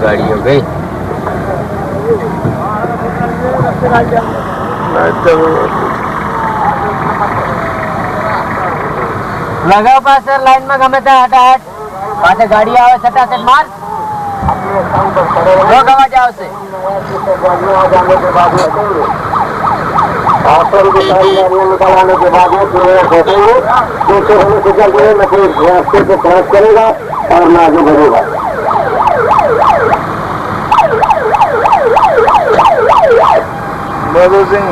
गाड़ी हो गई लगाओ पास सर लाइन में गमे था हटाहट पासे गाड़ी आवे सटा से मार दो गवा जाओ से आश्रम की सारी गाड़ियां निकल आने के बाद में फिर बैठेंगे दूसरे होने से चल रहे न कोई रास्ते को क्रॉस करेगा और न आगे बढ़ेगा। बाबू सिंह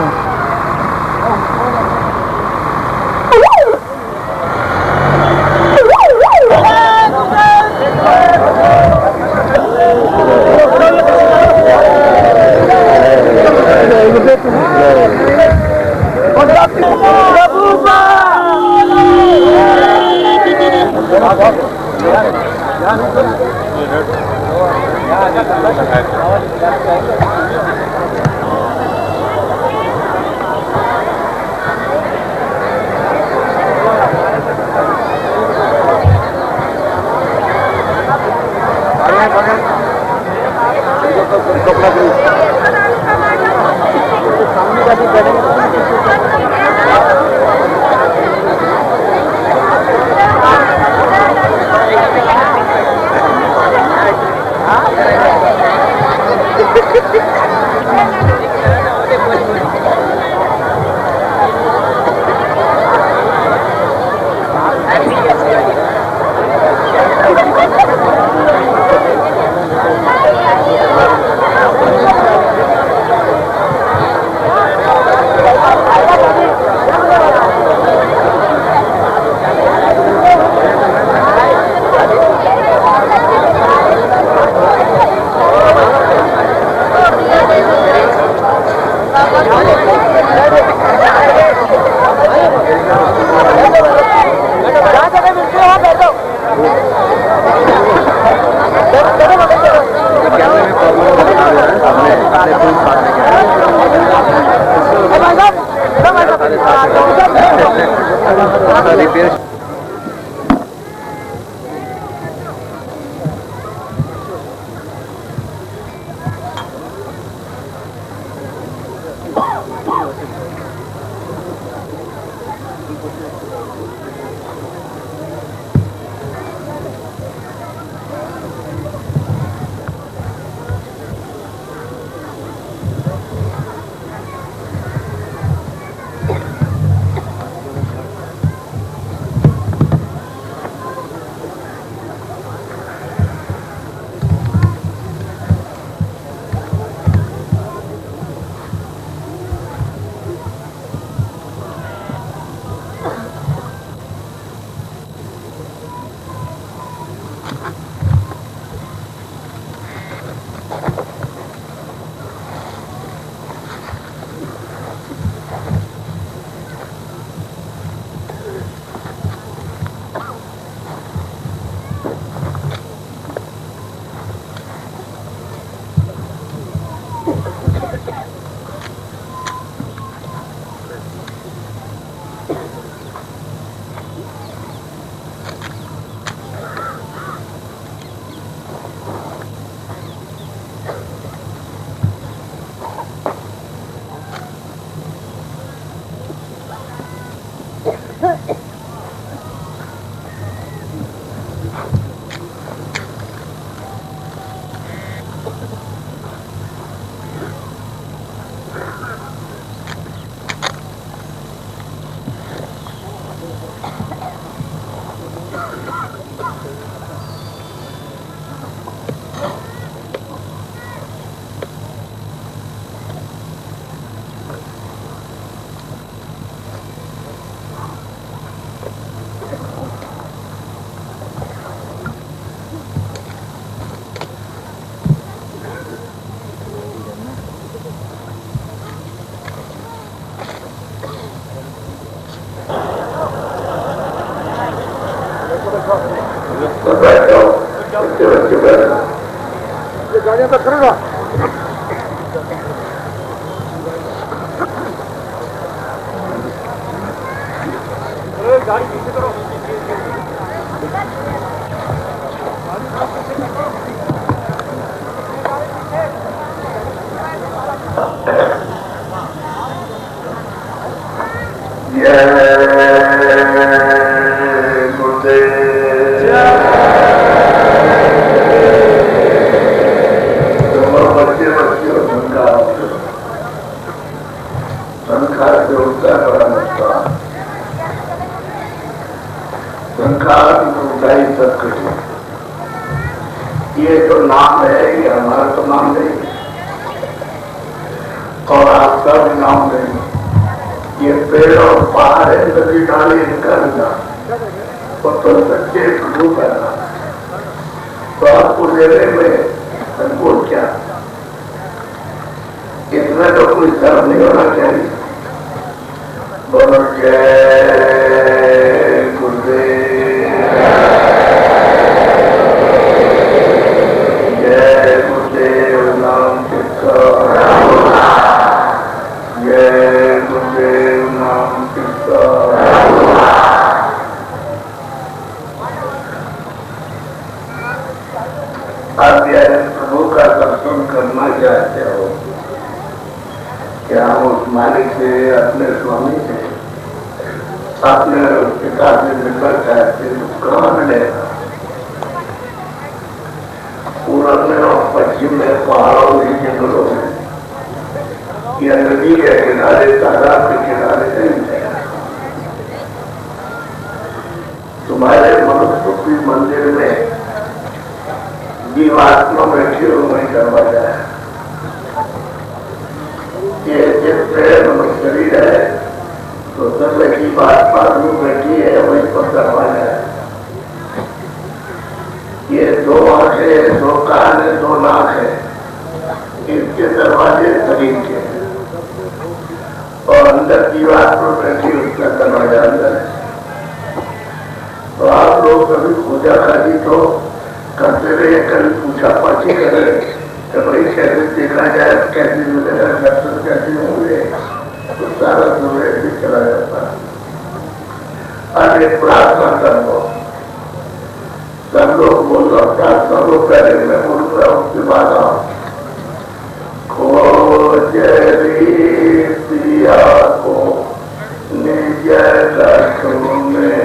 गाड़ियां तो करेगा गाड़ी पीछे करो ये जो नाम है ये हमारा तो नाम नहीं और आपका भी नाम नहीं। ये पेड़ और पहाड़ है, नदी नाली निकालना और तो सच्चे शुरू करना, तो आपको लेने में संकोच क्या? इतना तो कोई शर्म नहीं होना चाहिए। बोलो जय गुरुदेव, जय गुरुदेव नाम किसका, जय गुरुदेव नाम किसका। आप यह प्रभु का दर्शन करना चाहते हो क्या? उस मालिक से, अपने स्वामी से, अपने पिता से मिलना चाहते हो, कहाँ मिलेगा? पूरब में और पश्चिम में, पहाड़ों में, जंगलों में, या नदी के किनारे, तालाब के किनारे नहीं मिलेगा। तुम्हारे मनुष्य की मंदिर में जीवात्मा बैठी हो वही दरवाजा है। ये जिस पेड़ में शरीर है तो सब जीवात्मा जो बैठी है वही पर दरवाजा है। ये दो आंखें, दो कान है, दो नाक है, इसके दरवाजे शरीर के हैं और अंदर जीवात्मा बैठी उसका दरवाजा अंदर है। तो आप लोग कभी पूजा खाली तो करते रहे, कभी पूछा पाछी करे तो भाई कैसे देखा जाए, कैसे मिलेगा दर्शन, कैसे होंगे, तो सारा समय भी चला जाता है। अरे प्रार्थना कर लो, सब लोग बोल रहा प्रार्थना लो, पहले मैं बोल रहा हूँ उसके बाद आओ। खोजरी पिया को निज रखो में,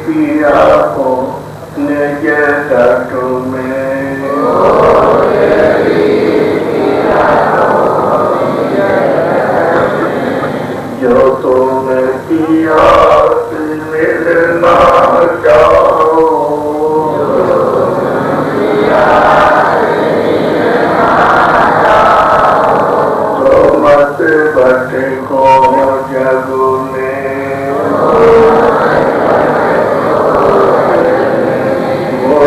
पिया को निज रखो में, जो तुम पिया से मिलना चाहो, तो मत भटको जग में, वो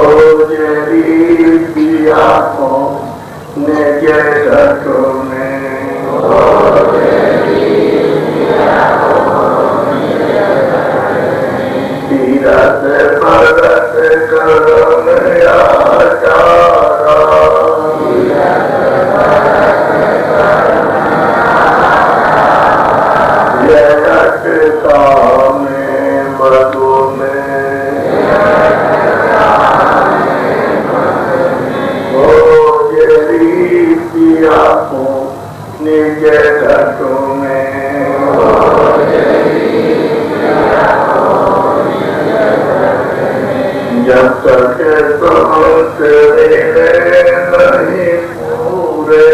जरी पिया को निज रखो में, तीरथ भरत करन आचारा, जयता में मधु में, ओ जरी पिया को निज रखो में, जब तक समझ नहीं पूरे,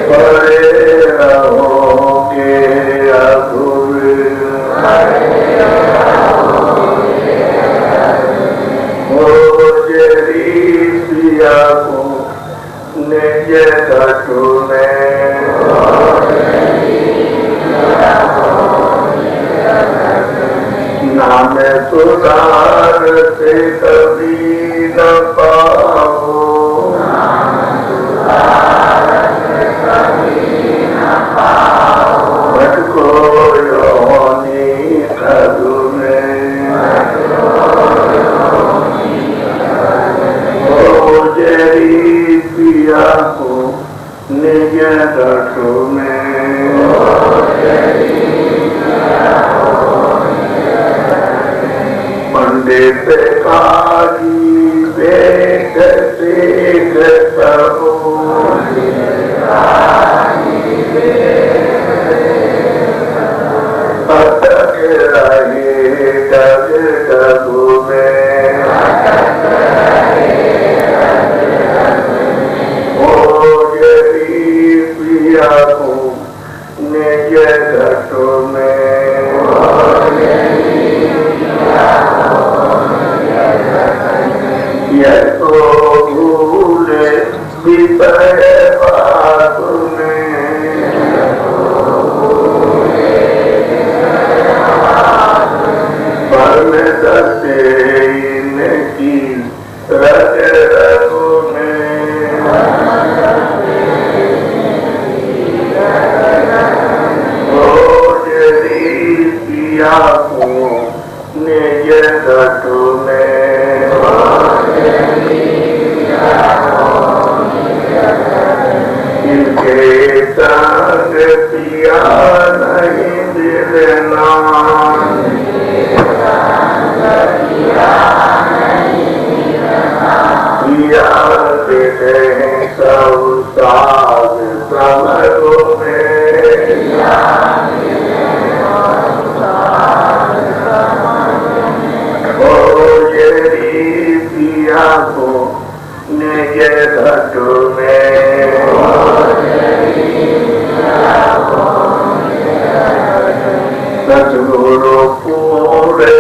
पड़े रहोगे अधूरे, हो जरी पिया को निज रखो में, नाम सुधार से कभी न पाओ, पिया को निज रटो में, पंडित काजी वेद देख सबो, अटक रहे डग डगु में, ओ यदि पिया को निज घटो में, यह तो भूले विपय बात में, परम दसे इनकी रग रगो में, ओ यदि पिया को निज घटो में, इनके संग पिया नहीं मिलना, पिया देते हैं सब साग समरों में, ओ यदि पिया को निज घटो में, सतगुरु पूरे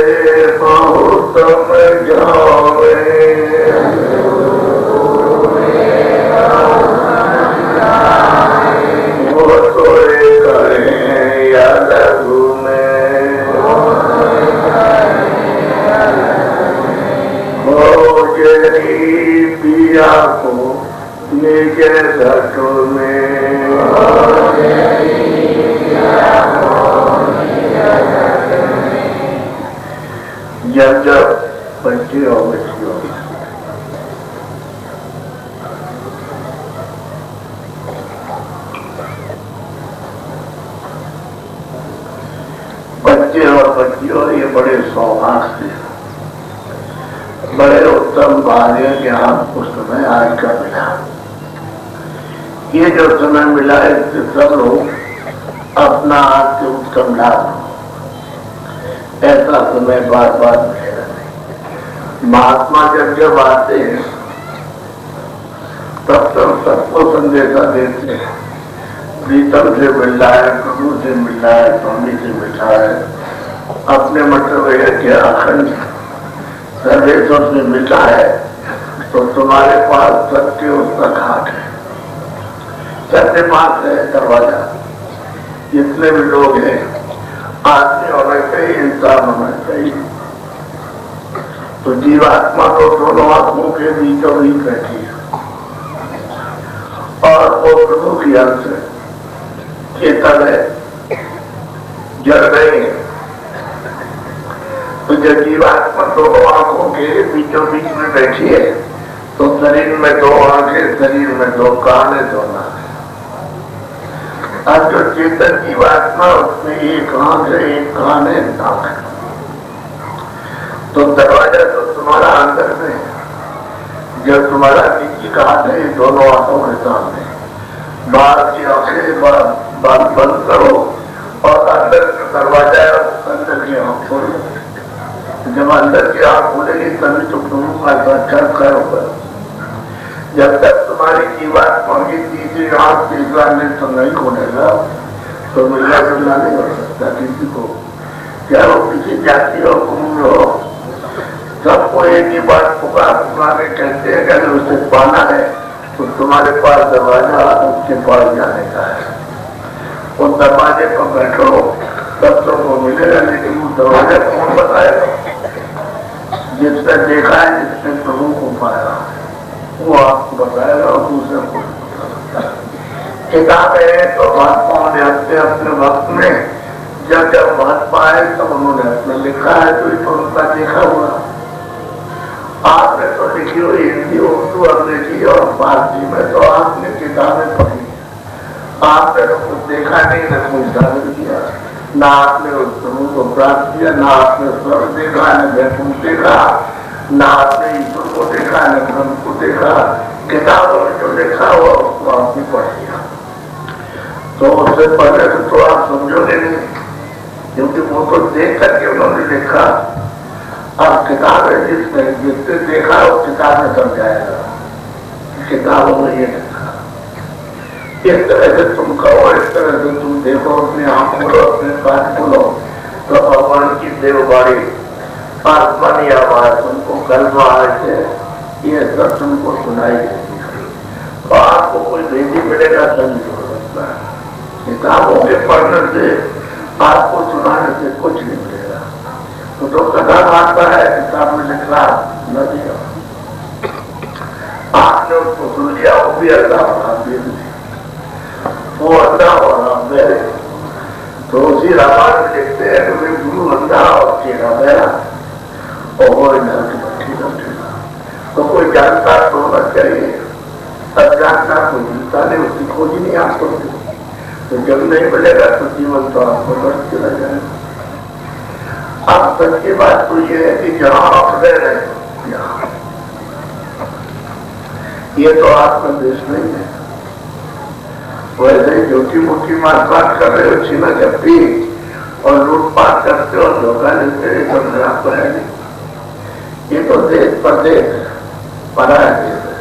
बहुत समझावे, वो सोए करें या लघु में, हो यदि पिया को निज घटो में, जब जब बच्चे और बच्चियों बच्चे और बच्चियों ये बड़े सौभाग्य से बड़े उत्तम भाग्य के आपको समय आज का मिला। ये जो समय मिला है इससे सब लोग अपना आज से उत्तम लाभ, ऐसा समय बार बार मिलेगा नहीं। महात्मा जब आते हैं तब सबको संदेशा देते हैं, प्रीतम से मिल रहा है, प्रभु से मिल रहा है, स्वामी से मिल रहा है, अपने मतलब है कि अखंड सर्वेश्वर से मिला है तो तुम्हारे पास सत्य उसका घाट है, सत्य पास है दरवाजा। जितने भी लोग हैं आदमी होना चाहिए, इंसान होना चाहिए, तो जीवात्मा तो दोनों आत्माओं के बीचों बीच बैठी है और वो प्रभु की अंश चेतन है, जड़ नहीं है। तो जब जीवात्मा दोनों आंखों के बीचों बीच में बैठी है तो शरीर में दो आंखें, शरीर में दो कान है, दो नाक है। अब जो चेतन जीवात्मा उसमें एक आंख है, एक कान है, नाक है। तो दरवाजा तो तुम्हारा अंदर में है, जब तुम्हारा निजी कान है दोनों आंखों के सामने, बाहर की आंखें बंद करो और अंदर का दरवाजा है, अंदर की आंख खोलो। जब अंदर की आंख खुलेगी तभी तो प्रभु का साक्षात्कार होगा। जब तक तुम्हारी जीवात्मा की तीसरी आंख तीसरा नेत्र नहीं खोलेगा तो मिलना जुलना नहीं हो सकता किसी को, क्या वो किसी जाति हो, कुंभ हो, सबको एक ही बात पुकारे कहते हैं कि अगर उसे पाना है तो तुम्हारे पास दरवाजा उसके पास जाने का है, उस दरवाजे पर बैठो तब तुमको मिलेगा। लेकिन वो दरवाजा कौन बताएगा? जिसने देखा है, जिसने प्रभु को पाया वो आपको बताएगा और दूसरे को बता सकता है। किताबें तो महात्माओं ने अपने अपने वक्त में जब जब महात्मा आए तब उन्होंने अपना लिखा है, तो उनका देखा हुआ आपने तो लिखी हुई हिंदी उर्दू उर्दू अंग्रेजी और फारसी में तो आपने किताबें पढ़ी, आपने तो कुछ देखा नहीं, न कोई साधन किया, ना आपने उस गुरु को प्राप्त किया, ना आपने स्वर्ग देखा, न वैकुंठ देखा, ना आपने ईश्वर को देखा, न ब्रह्म को देखा। किताबों में जो लिखा हुआ उसको आपने पढ़ लिया, तो उससे पहले तो आप समझोगे नहीं, क्योंकि वो तो देख करके उन्होंने लिखा। अब किताबें जिसने देखा वो किताब में समझाएगा, किताबों में ये लिखा। इस तरह से तुम कहो, इस तरह से तुम देखो, अपने आँख खोलो, अपने कान खोलो, तो भगवान की देववाणी आसमानी आवाज तुमको कल्पना से ये सब तुमको सुनाई देती है। तो आपको कोई भेदी मिलेगा तभी हो सकता है। किताबों के पढ़ने से, आपको सुनाने से कुछ नहीं मिलेगा। तो कथा आता है किताब में लिखा न दिया, आपने उसको सुन लिया, वो भी अल्लाह वो अंधा और मेरे। तो उसी रामायण में लिखते हैं कि गुरु अंधा और चेहरा मेरा और वो नरक में ठेला। तो कोई जानकार तो होना चाहिए, अज्ञानकार कोई मिलता नहीं, उसकी खोज ही नहीं आपको। तो जब नहीं मिलेगा तो जीवन तो आपको बढ़ चला जाएगा। अब सच की बात तो ये है कि जहाँ आप रह रहे हो यहाँ, ये तो आपका देश नहीं है। वैसे जोटी मोटी मारपाट कर रहे हो, छीना झपटी और लूटपाट करते हो, धोखा लेते हो, तो आपको है नहीं। ये तो देश परदेश पराया देश है।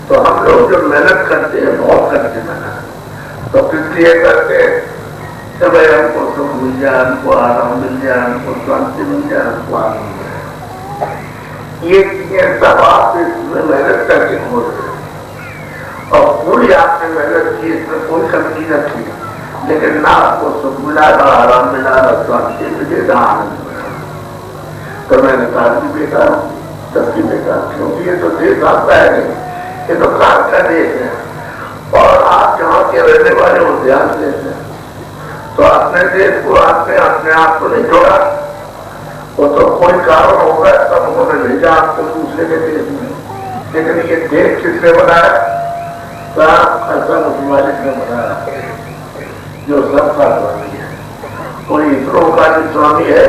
तो हम लोग जो मेहनत करते हैं, बहुत करते मेहनत, तो किस लिए करते हैं? जब हमको सुख मिल जाए, हमको आराम मिल जाए, हमको शांति मिल जाए, हमको आनंद मिल जाए। ये चीजें सब आप इसमें मेहनत करके हो रहे हैं, और पूरी आपने मेहनत की, इसमें कोई कमी न थी, लेकिन ना आपको सुख मिला, ना आराम मिला, ना शांति मिले, ना आनंद मिला। तो मैंने कहा कि बेकार, सबकी बेकार, क्योंकि ये तो देश आपका है नहीं, ये तो काम का देश है। और आप जहाँ के रहने वाले हो, ध्यान देते हैं, तो अपने देश को आपने अपने आप को नहीं छोड़ा, वो तो कोई कारण होगा तब उन्होंने भेजा आपको दूसरे के देश में। लेकिन ये देश किसने बनाया? ऐसा मालिक ने बनाया, जो सबका स्वामी है। कोई इसरो का भी स्वामी है,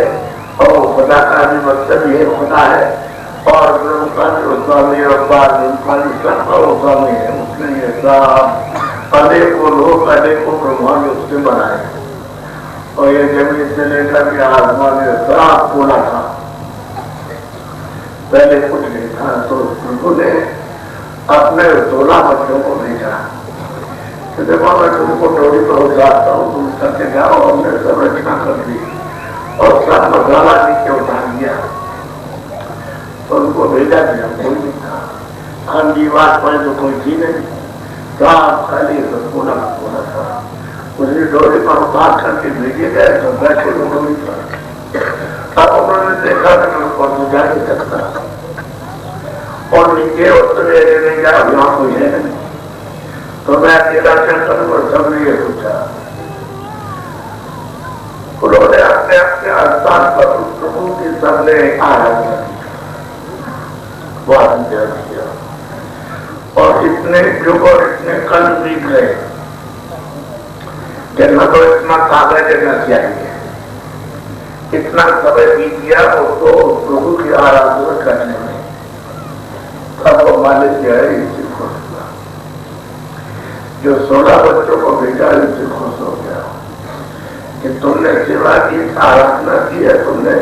और खुदा का भी मतलब ये खुदा है, और ब्रह्म का भी स्वामी, और ब्रह्म का भी सबका स्वामी है। उसने ये सब अनेकों लोग, अनेकों ब्रह्मांड उसने बनाए, और ये जमीन से लेकर के आसमान में सब पूरा था, पहले कुछ नहीं था। तो उन्होंने अपने 16 बच्चों को भेजा कि देखो मैं तुमको डोरी पहुंचाता हूँ, तुम करके जाओ। हमने सब रचना कर दी और सब मसाला नीचे उठा लिया, तो उनको भेजा गया। कोई नहीं था, खंडीवास पर तो कोई थी नहीं, सब खाली पूरा पूरा था। उसी डोरी पर उतार करके भेजे गए, तो बैठे डोरी पर। अब उन्होंने देखा कि ऊपर तो जा नहीं सकता, और नीचे उतरे नहीं जा, यहाँ कोई है नहीं। तो मैं अकेला क्या करूँ? और सबने ये पूछा। उन्होंने अपने अपने स्थान पर प्रभु की सबने आराधना किया, और इतने युग और इतने कल बीत गए कि न तो इतना कागज देना चाहिए, इतना समय बीत गया उसको प्रभु की आराधना करने में। तब वो मालिक जो है इससे खुश हुआ, जो 16 बच्चों को भेजा इससे खुश हो गया कि तुमने सेवा की, आराधना की है तुमने,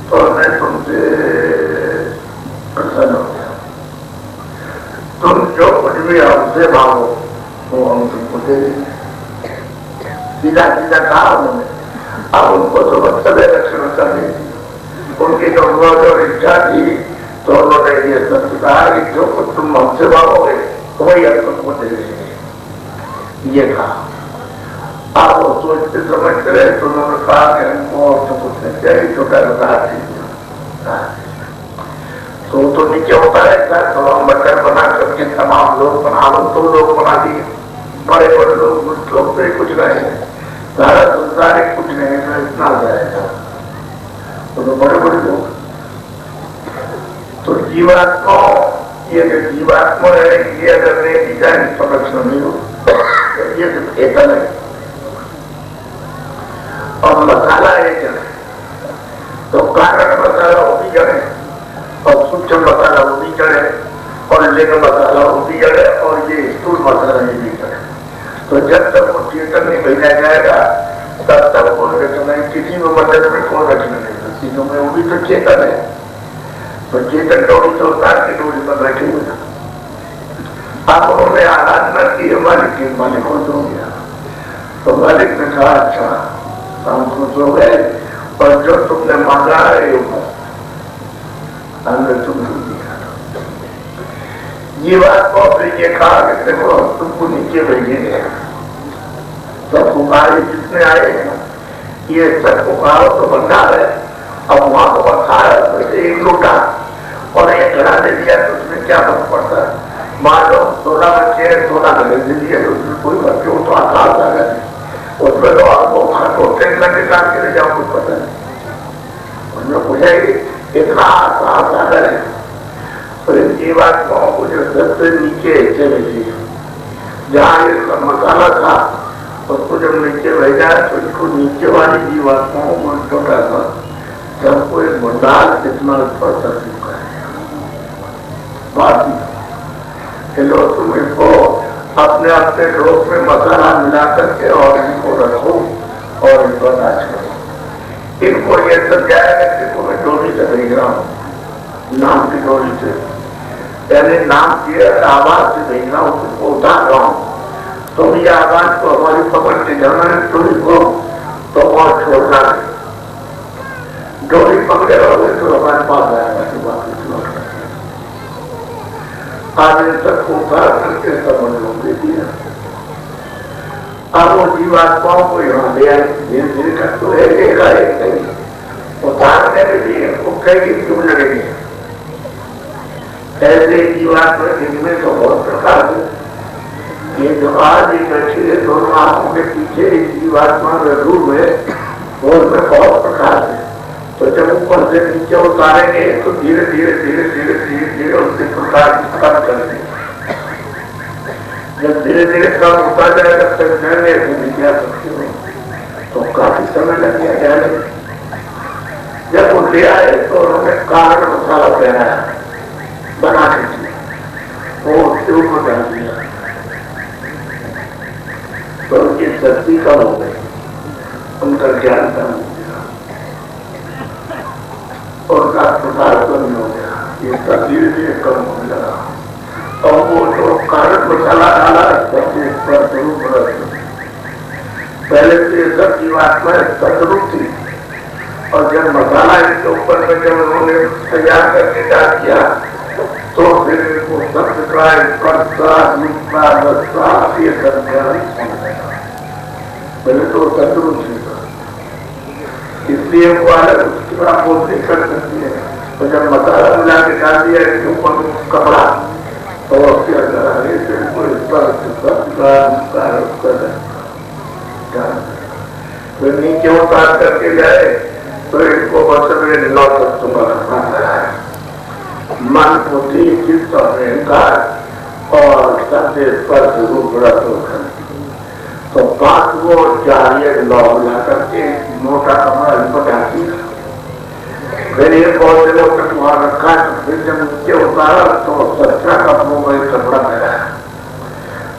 तो मैं तुमसे प्रसन्न हो गया। तुम जो कुछ भी हमसे मांगो वो हम तुमको दे देंगे। सीधा सीधा कहा उन्होंने। अब उनको तो मतलब है रक्षण करनी थी, उनकी तो जो इच्छा थी, तो उन्होंने ये सब कहा कि जो कुछ तुम हमसे मांगोगे वही हम तुमको दे देंगे, ये कहा। आप वो सोचते समझते रहे, तो उन्होंने कहा कि हमको और तो कुछ नहीं चाहिए, छोटा बता तो नीचे होता रहता है। तो हम मटर बना करके तमाम लोग बना लो, तो लोग बना दिए, बड़े बड़े लोग, कुछ लोग पे कुछ नहीं, सारा संसार कुछ नहीं, तो इतना जाएगा तो बड़े बड़े लोग। तो जीवात्मा ये जीवात्मा है, ये अगर नहीं डिजाइन संरक्षण नहीं हो तो ये सिर्फ एकल है और मसाला एक है। तो कारण मसाला वो भी जड़े और सूक्ष्म मसाला वो भी जड़े और लिंग मसाला वो भी जड़े और ये स्थूल मसाला ये भी जड़े। तो जब तक वो चेतन नहीं भेजा जाएगा तब तक वो रचना किसी भी मंदिर में कोई रचना नहीं होती, क्योंकि वो भी तो चेतन है। तो चेतन डोरी तो उतार के डोरी पर बैठे हुए था। अब उन्होंने आराधना की मालिक की, मालिक खुश हो गया। तो मालिक ने कहा अच्छा हम खुश हो गए और जो तुमने मांगा है हमने तुमको दिया। ये बात को ये कहा कि देखो तुमको नीचे भेजेंगे, सब पुकारे जितने आए ये सब पुकारो तो भंडार है। अब वहां को बखाया तो एक लोटा और एक घड़ा दे दिया तो उसमें क्या फर्क पड़ता है। मान लो 16 बच्चे 16 घड़े दे दिए तो उसमें कोई बच्चे हो तो आकाश आ गए, उसमें तो आपको होते निकाल के ले जाओ कुछ पता नहीं। उनमें पूछेगी इतना आकाश आ गए और इन जीवात्माओं को जो सबसे नीचे चले गए जहाँ ये सब मसाला था उसको जब नीचे भेजा तो इसको नीचे वाली जीवात्माओं को छोटा सा सबको एक भंडार कितना ऊपर कर चुका है। चलो तुम इसको अपने अपने रोग में मसाला मिला करके और इनको रखो और इनको नाच करो। इनको ये समझाएगा कि तुम्हें डोरी से भेज रहा हूँ, नाम की डोरी से, यानी नाम की आवाज से भेज रहा हूँ, तुमको उतार रहा हूँ। तो ये आवाज को हमारी पकड़ के जाना है डोरी को तो और छोड़ना है। डोरी पकड़े रहोगे तो हमारे पास आएगा कि वापस लौट आगे तक उतार करके समझ लो दे दिया। अब वो जीवात्माओं को यहाँ ले आए धीरे धीरे कर तो एक नहीं उतारने के लिए वो कहेगी क्यों लगेगी। ऐसे जीवात्मा जिनमें तो बहुत प्रकार है। ये जो आज ही बैठी है दोनों आंखों के पीछे जीवात्मा रूप है और में बहुत प्रकार है। तो जब ऊपर से नीचे उतारेंगे तो धीरे धीरे धीरे धीरे धीरे धीरे उसके प्रकार कम कर देंगे। जब धीरे धीरे कम होता जाएगा तब जाने क्या सकते हो तो काफी समय लग गया जाने। जब वो ले आए तो उन्होंने कारण मसाला पहनाया बना के वो उसके ऊपर डाल दिया तो उनकी शक्ति कम हो गई, उनका ज्ञान कम हो गया, उनका प्रसार कम हो गया, ये सब धीरे धीरे कम होने लगा। और वो जो कारण मसाला डाला पहले तो ये सब जीवात्मा सदरूप थी और जब मसाला इसके ऊपर में जब उन्होंने तैयार करके डाल दिया तो फिर वो शब्द का स्पर्शा रूपा रसा ये सब ज्ञान पहले तो सदरूप थी इसलिए वो अलग उसकी बड़ा बोध नहीं कर सकती है। तो जब मसाला मिला के डाल दिया इसके ऊपर कपड़ा तो उसके अंदर आगे फिर नीचे उतार करके जाए तो इनको बस में 9 तत्वों का रखना है, मन बुद्धि चित्त और अहंकार और सत्य स्पर्श रूप रस। तो 5 वो 4 9 मिला करके मोटा कमरा इनको डालती फिर ये बहुत दिनों तक वहां रखा। फिर जब नीचे उतारा तो 17 कपड़ों में कपड़ा पहना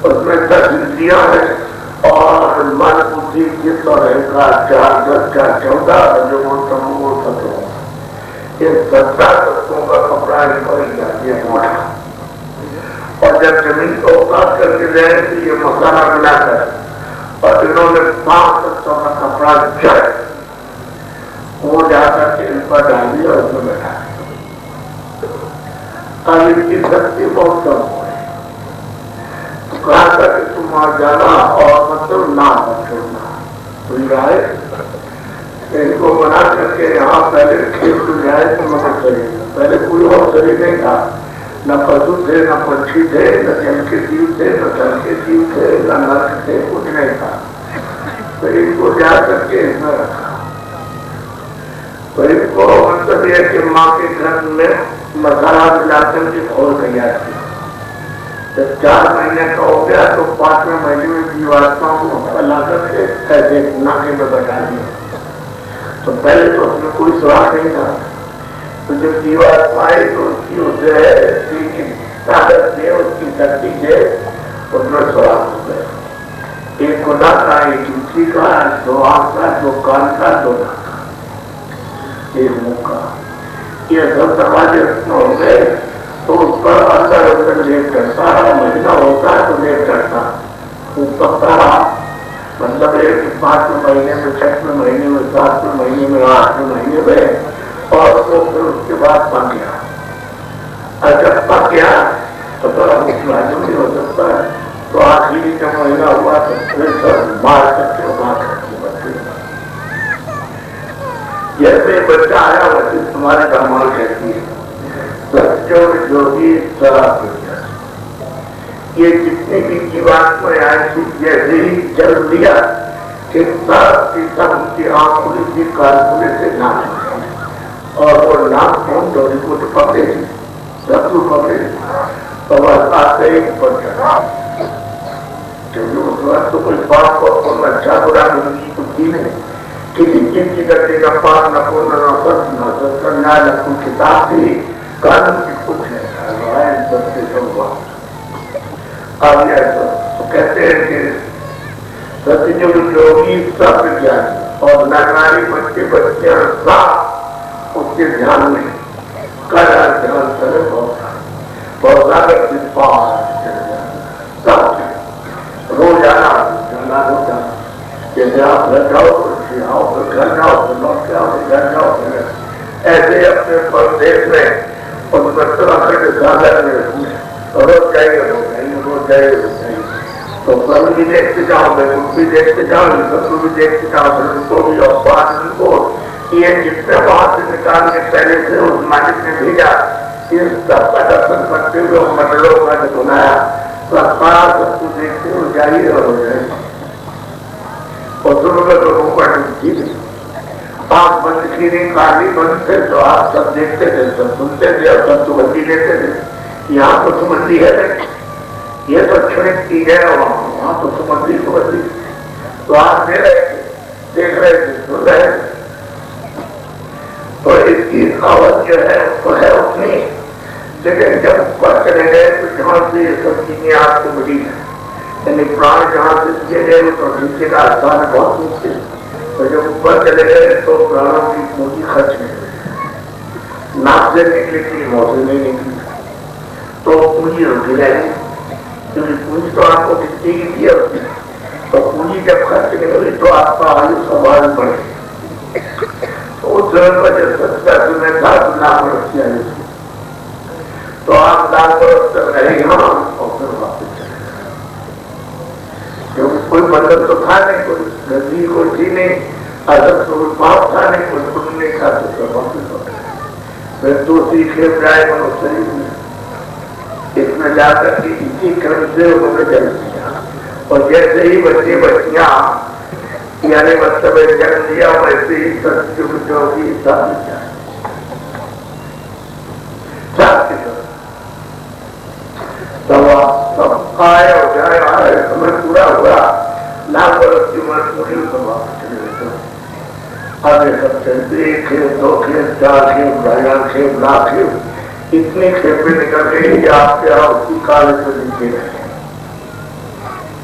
उसमें 10 इंद्रियां है और मन बुद्धि चित्त और अहंकार 4 10 4 14 जो वो तत्व ये 17 तत्वों का कपड़ा ये मोटा। और जब जमीन को उतार करके जाए तो ये मसाला मिलाकर और इन्होंने 5 तत्वों का कपड़ा जड़ वो जाकर के इन पर डाल दिया और उसमें बैठा। अब इनकी शक्ति बहुत कम हो गई तो कहा था कि तुम वहां जाना और मतलब ना मत छोड़ना। सुन रहा है इनको बना करके यहाँ पहले खेत में जाए तो मदद करेगा। पहले कोई और शरीर नहीं था, न पशु थे न पक्षी थे न जल के जीव थे न जल के जीव थे न नर्क थे, कुछ नहीं था। तो इनको जा करके इसमें रखा। तो इनको मतलब ये कि माँ के घर में मसाला मिलाकर के खोल तैयार किया جب 4 مہینے کا ہو گیا تو 5ویں مہینے میں جیواتماؤں کو لا کر کے ایسے ناکے میں بٹا دیا. تو پہلے تو اس میں کوئی سراغ نہیں تھا. تو جب جیواتما آئی تو اس کی اسے طاقت سے اس کی شکتی سے اس میں سراغ ہو گئے. ایک خدا کا، ایک دوسری کا، 2 آنکھ کا، 2 کان کا، 2 ناک کا، 1 منہ کا. یہ سب دروازے ہو گئے. تو اس پر اندر لیٹ کرتا رہا. مہینہ ہوتا ہے تو لیٹ کرتا کرتا رہا. مطلب 5ویں مہینے میں، 6ویں مہینے میں، 7ویں مہینے میں، 8ویں مہینے میں، اور تو پھر اس کے بعد پک گیا. اور جب پک گیا تو بڑا معلوم نہیں ہو سکتا ہے. تو آخری کا مہینہ ہوا تو پھر سب مار کر کے بچے. جیسے بچہ آیا ویسے تمہارے داماد کہتی ہے یہ جتنے بھی جیوات میں آئے تھی جیسے ہی چل دیا کہ سب کی آنکھ کھلی تھی، کان کھلے سے ناک، اور وہ ناک کون ڈوری کو تو پکڑے تھی، سب کو پکڑے. تو بس آتے ہی اوپر چڑھا. کیونکہ اس وقت تو کوئی باپ کو اچھا برا نہیں کچھ نہیں. کسی چیز کی کرتے کا پاس نہ کو نہ کرنا نہ کوئی کتاب تھی، قانون کی کچھ نہیں. تو کہتے ہیں کہ ستیجگ یوگی سب جان اور نگاری بچے بچے سب اس کے دھیان میں کرا دھیان کرے. بہت زیادہ سب روزانہ جانا ہوتا. جیسے آپ گھر جاؤ تو آؤ، پھر گھر جاؤ تو لوٹ کے آؤ، گھر جاؤ پھر ایسے اپنے پردیش میں اور طرح کے سادہ میں روز جائیے روز جائیے. تو کل بھی دیکھتے جاؤ، میں ان بھی دیکھتے جاؤ، سب بھی دیکھتے جاؤ، ان کو بھی اور بات ان کو یہ جتنے وہاں سے نکال کے پہلے سے اس مالک نے بھیجا اس سب کا درشن کرتے ہوئے منڈلوں کا جو بنایا سب کو دیکھتے ہوئے جائیے اور ہو جائیے. اور دونوں میں لوگوں کو آپ بند کی نہیں کاری بند تھے تو آپ سب دیکھتے تھے، سب سنتے تھے اور سب سمندی لیتے تھے. یہاں تو سمندی ہے نہیں، یہ تو چھڑک کی ہے، وہاں تو سمندی تو آپ دے رہے تھے، دیکھ رہے تھے، سن رہے تھے. تو اس کی آواز جو ہے وہ ہے اتنی، لیکن جب اوپر چلے گئے تو جہاں سے یہ سب چیزیں آپ کو ملی ہیں، یعنی پران جہاں سے دیے گئے تو نیچے کا آسان بہت مشکل. تو جب اوپر چلے گئے تو پرانوں کی پونجی خرچ نہیں ہوئی، ناک سے نکلی تھی، موت سے نہیں نکلی تو پونجی رکی رہی. کیونکہ پونجی تو آپ کو کتنی کی دیا ہوتی ہے، تو پونجی جب خرچ نہیں ہوئی تو آپ کا آیو سوال بڑھے. تو اس جگہ پر جب 70 میں تھا تو لاکھ برس کی آیو تھی، تو آپ لاکھ برس تک رہے یہاں اور پھر واپس چلے گئے. کیونکہ کوئی بندر تو تھا نہیں، کوئی گندگی کوئی تھی نہیں، عزت کوئی پاپ تھا نہیں، کوئی کچھ نہیں تھا. تو واپس ہو گئے. پھر دوسری کھیپ جائے بنو صحیح ہوئی. اس میں جا کر کے اسی کرم سے انہوں نے جنم دیا. اور جیسے ہی بچے بچیاں یعنی مطلب جنم دیا ویسے ہی ستیجگ یوگی سب جائے سب آئے اور جائے آئے سمے پورا ہوا. لاکھ برس کی عمر پوری تو واپس چلے گئے. آگے سب چلتے 1 کھیپ 2 کھیپ 4 کھیپ 2.5 کھیپ لاکھ کھیپ اتنی کھیپیں نکل گئی کہ آپ کے یہاں اسی کالے سے نیچے رہے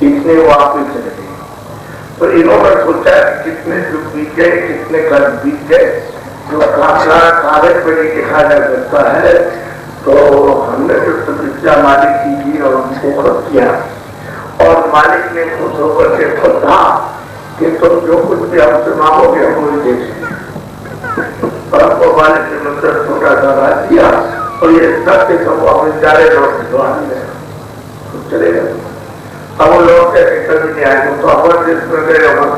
اتنے واپس چلے گئے. تو انہوں نے سوچا کہ کتنے دکھ بیت گئے، کتنے قرض بیت گئے، جو کاغذ پہ نہیں دکھا جا سکتا ہے. تو ہم نے جو تپسیا مالک کی تھی اور ان کو خود کیا، اور مالک نے خوش ہو کر کے خود کہا کہ تم جو کچھ بھی ہم سے مانگو گے ہم وہی دے دیں. اور ہم کو مالک نے مندر چھوٹا سا راج دیا اور یہ سب کے سب واپس جا رہے لوگ چلے گئے. اب وہ لوگ کہتے کبھی نہیں آئے تو ہمارے جس میں گئے ہمارے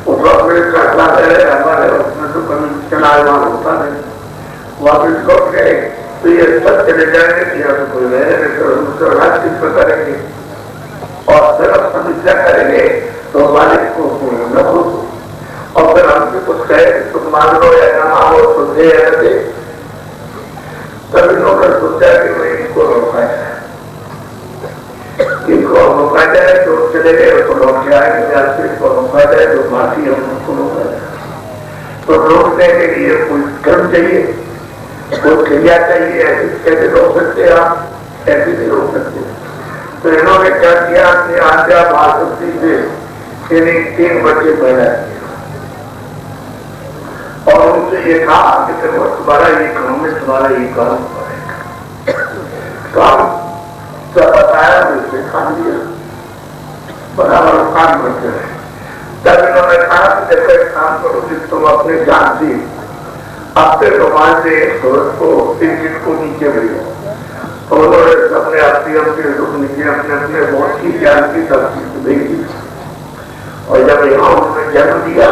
اس وقت میرے فیصلہ ہے ہمارے اس میں تو کبھی چلا ہوتا نہیں. واپس لوٹ گئے تو یہ سب چلے جائیں گے کہ یہاں تو کوئی رہے راج کس پہ کریں گے اور صرف سمسیا کریں گے تو مالک کو نہ خوش. اور پھر ہم سے کچھ کہے کہ تم مان لو یا نہ مانو تو دے یا نہ دے. تب انہوں نے سوچا کہ میں ان کو روکا تو روکنے کے لیے کوئی کرم چاہیے، کوئی کریا چاہیے. ایسے روک سکتے آپ؟ ایسے نہیں روک سکتے. تو انہوں نے کیا کیا کہ آجا بھاشکتی سے انہیں 3 بچے پیدا کیے اور ان سے یہ کہا کہ تمہارا یہ کام ہے، تمہارا یہ کام کام سب بتایا، اسے کھا دیا، برابر کام کرتے رہے. جب انہوں نے کہا کہ جب ایک کام کرو کہ تم اپنے جان سے اپنے زبان سے سورج کو ٹکٹ کو نیچے بھیجو. تو انہوں نے سب نے نیچے اپنے اپنے موت کی جان کی تفصیل بھیج دی. اور جب یہاں انہوں نے جنم دیا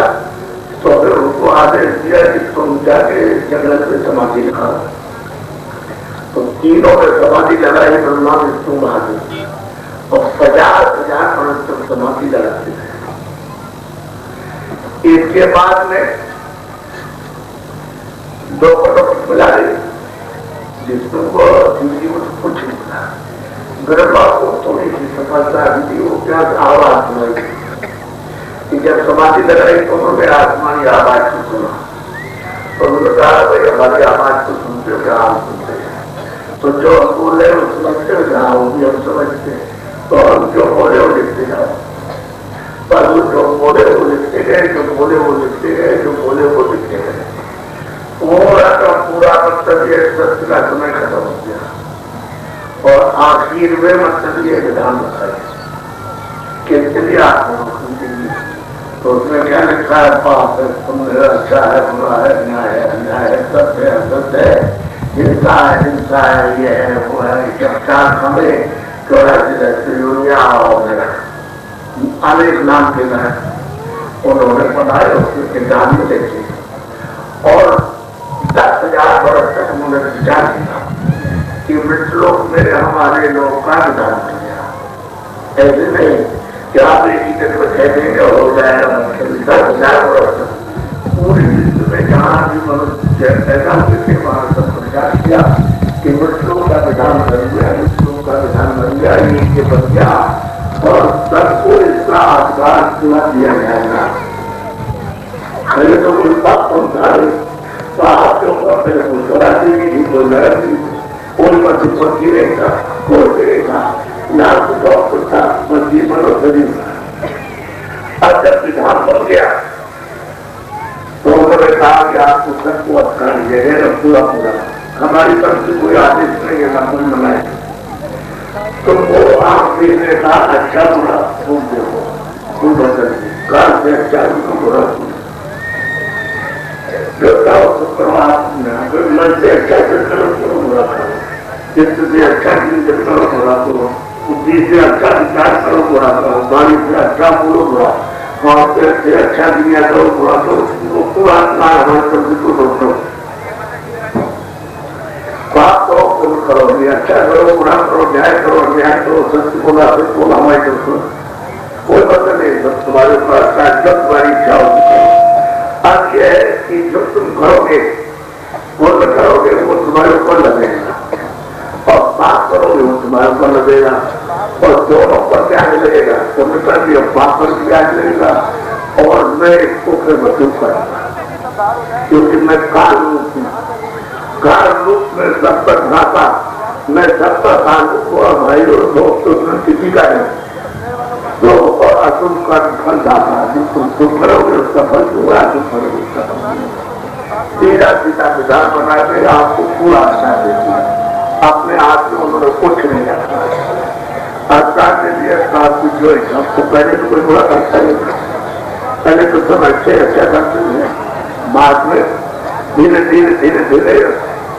تو پھر ان کو آدیش دیا کہ تم جا کے جنگل میں سمادھی لگاؤ. تو تینوں نے سمادھی لگائی، برہما وشنو مہادیو، اور 50,000 برس تک سمادھی لگاتے تھے. اس کے بعد میں 2 فٹوفٹ ملا رہی جسم کو زندگی کو کچھ نہیں ملا. برہما کو تھوڑی سی سفلتا دی، وہ کیا آواز سنائی کہ جب سمادھی لگائی تو انہوں نے آسمانی آواز کو سنا. تو انہوں نے کہا بھائی ہماری آواز کو سنتے ہو کیا ہم سنتے ہیں؟ تو جو ہم بولے وہ سمجھتے ہو جہاں وہ بھی ہم سمجھتے ہیں. تو ہم جو بولے وہ لکھتے جاؤ. پر وہ جو بولے وہ لکھتے گئے، جو بولے وہ لکھتے گئے، جو بولے وہ لکھتے گئے. پورا کا پورا مطلب یہ ست کا سمے ختم ہو گیا. اور آخر میں مطلب یہ ودھان بتایا کہ چلیے آپ تو اس میں کیا لکھا ہے؟ پاپ ہے، تم ہے، اچھا ہے، برا ہے، نیائے ہے، انیائے ہے، ست ہے، است ہے، ہنسا ہے، ہنسا ہے، یہ ہے، وہ ہے. جب 4 کھمبے 84 یونیا اور انیک نام کے ہیں انہوں نے بنائے، اس کے کتاب میں دیکھے. اور 10,000 برس تک انہوں نے وچار کیا کہ مٹلوک میں ہمارے لوگ کا ودھان کر گیا. ایسے نہیں کہ آپ ایک ہی دن میں کہہ دیں گے ہو جائے گا. 10,000 برس تک پوری وشو میں جہاں بھی منوشیہ پیدا ہوئے تھے وہاں سب پرچار کیا کہ مٹلوک کا ودھان بن گیا، مٹلوک کا ودھان بن گیا، یہ بن گیا. اور سب کو اس کا آدھار پورا دیا جائے گا. پہلے تو کوئی بات پہنچا رہے تو آپ کے اوپر پہلے کوئی کراچی کی بھی کوئی لڑک نہیں، کوئی مسجد پر گرے گا، کوئی گرے گا، یہاں سے ڈاکٹر تھا مسجد بنو سبھی. اور جب ودھان بن گیا تو انہوں نے کہا کہ آپ کو سب کو ادھکار یہ ہے پورا پورا، ہماری طرف سے کوئی آدیش نہیں ہے نہ کوئی منائے. تم کو آپ نے کہا اچھا برا تم دیکھو، تم بدل کار سے اچھا برا تم من سے اچھا کرو برا کرو، جس سے اچھا کرو برا کرو، بدھی سے اچھا وچار کرو برا کرو، بانی سے اچھا بولو برا، اور سے اچھا دنیا کرو برا کرو. پورا ہمارے سب کو روکو، بات کرو کرو، اچھا کرو برا کرو، نیائے کرو نیائے کرو، سچ بولا سچ بولا، ہماری طرف کوئی مطلب نہیں. بس تمہارے پاس جب تمہاری اچھا ہوگی. اب یہ ہے کہ جو تم کرو گے وہ کرو گے وہ تمہارے اوپر لگے گا، اور بات کرو گے وہ تمہارے اوپر لگے گا. اور دونوں پر کیا لگے گا؟ کمپیوٹر بھی اور بات پر بھی آج لگے گا. اور میں اس کو پھر محسوس کروں گا کیونکہ میں کار روپ ہوں. کار روپ میں سب پر دھاتا، میں سب پر تعلق ہوا بھائی اور دوست میں کسی کا ہے. تو اور تم کا پھل داتا تم کرو گے اس کا پھل ہوگا، تم کرو گے اس کا پھل. سیدھا سیدھا ودھان بنا کے آپ کو پورا اچھا دیتی ہے. اپنے ہاتھ میں انہوں نے کچھ نہیں رکھا. آسان نے بھی آپ کو جو ہے آپ کو پہلے تو کوئی برا کرتا نہیں تھا، پہلے تو سب اچھے اچھا کرتے ہیں. بعد میں دھیرے دھیرے دھیرے دھیرے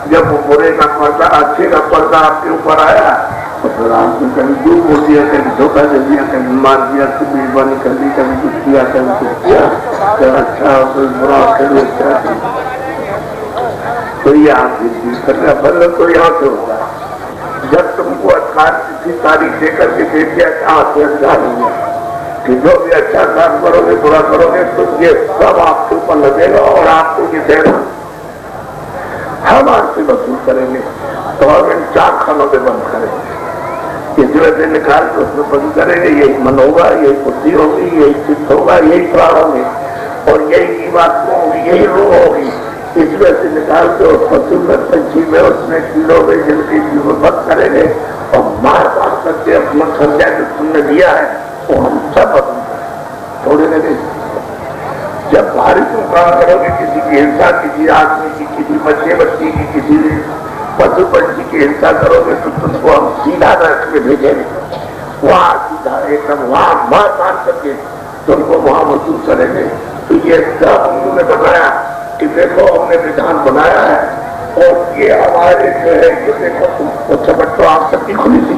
جب وہ برے کا پردہ اچھے کا پردہ آپ کے اوپر آیا تو پھر آپ نے کبھی ڈوب ہو دیا، کبھی دھوکہ دے دیا، کبھی مار دیا، کبھی میزبانی کر دی، کبھی کچھ کیا، کبھی کچھ کیا، کبھی اچھا کوئی برا کبھی اچھا. تو یہ آپ کرنا بدل تو یہاں سے ہوتا ہے. جب تم کو ادھکار کسی تاریخ دے کر کے دے دیا کہاں سے ادھکار ہوا کہ جو بھی اچھا کام کرو گے برا کرو گے تو یہ سب آپ کے اوپر لگے گا اور آپ کو یہ دے گا. ہم آپ سے وصول کریں گے. گورنمنٹ 4 خانوں پہ بند کریں گے، اس وجہ سے نکال کے اس میں بند کریں گے. یہی من ہوگا، یہی بدھی ہوگی، یہی چت ہوگا، یہی پران ہوگی. اور یہی بات ہوگی، یہی روح ہوگی، اس میں سے نکال کے اس کو سنت پنچھی میں اس میں کیلوں میں جن کی مت کریں گے اور مار مار کر کے اپنا خرچہ جو تم نے دیا ہے وہ ہم سب چھوڑے لگے۔ جب بھاری تم کام کرو گے، کسی کی ہنسا، کسی آدمی کی، کسی بچے بچی کی، کسی پشو پنچھی کی ہنسا کرو گے تو تم کو ہم سیدھا رکھ کے بھیجیں گے، وہاں سیدھا ایک دم وہاں مار مار کر کے تم کو وہاں محسوس کریں گے۔ تو یہ سب انہوں نے بتایا کہ دیکھو ہم نے ویدھان بنایا ہے اور یہ ہمارے جو ہے کہ دیکھو تم کو چپٹ تو آپ سب کی کھلی تھی،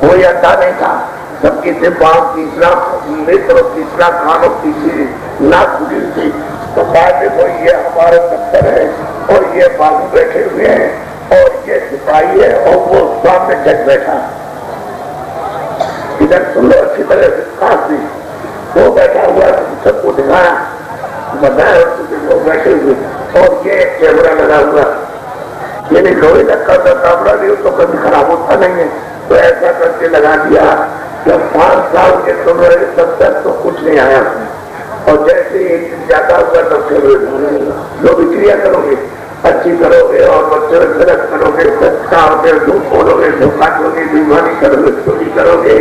کوئی اندھا نہیں تھا، سب کی دماغ تیسرا نیتر تیسرا کان اور تیسری ناک کھلی تھی۔ تو بعد دیکھو یہ ہمارا دفتر ہے اور یہ بابو بیٹھے ہوئے ہیں اور یہ سپاہی ہے اور وہ سامنے جج بیٹھا، ادھر سن لو اچھی طرح سے خاص نہیں، وہ بیٹھا ہوا سب کو دکھایا بتایا لوگ بیٹھے ہوئے اور یہ ایک کیمرہ لگا ہوا، یعنی لوہے کا کیمرہ بھی تو کبھی خراب ہوتا نہیں ہے، تو ایسا کر کے لگا دیا۔ جب 5 سال کے تم رہے تب تک تو کچھ نہیں آیا اور جیسے ایک دن جاتا ہوا تب سے جو بھی کریا کرو گے اچھی کرو گے اور بچے غلط کرو گے، سچا ہو گے، جھوٹ بولو گے، دھوکہ دو گے، بیماری کرو گے، چوری کرو گے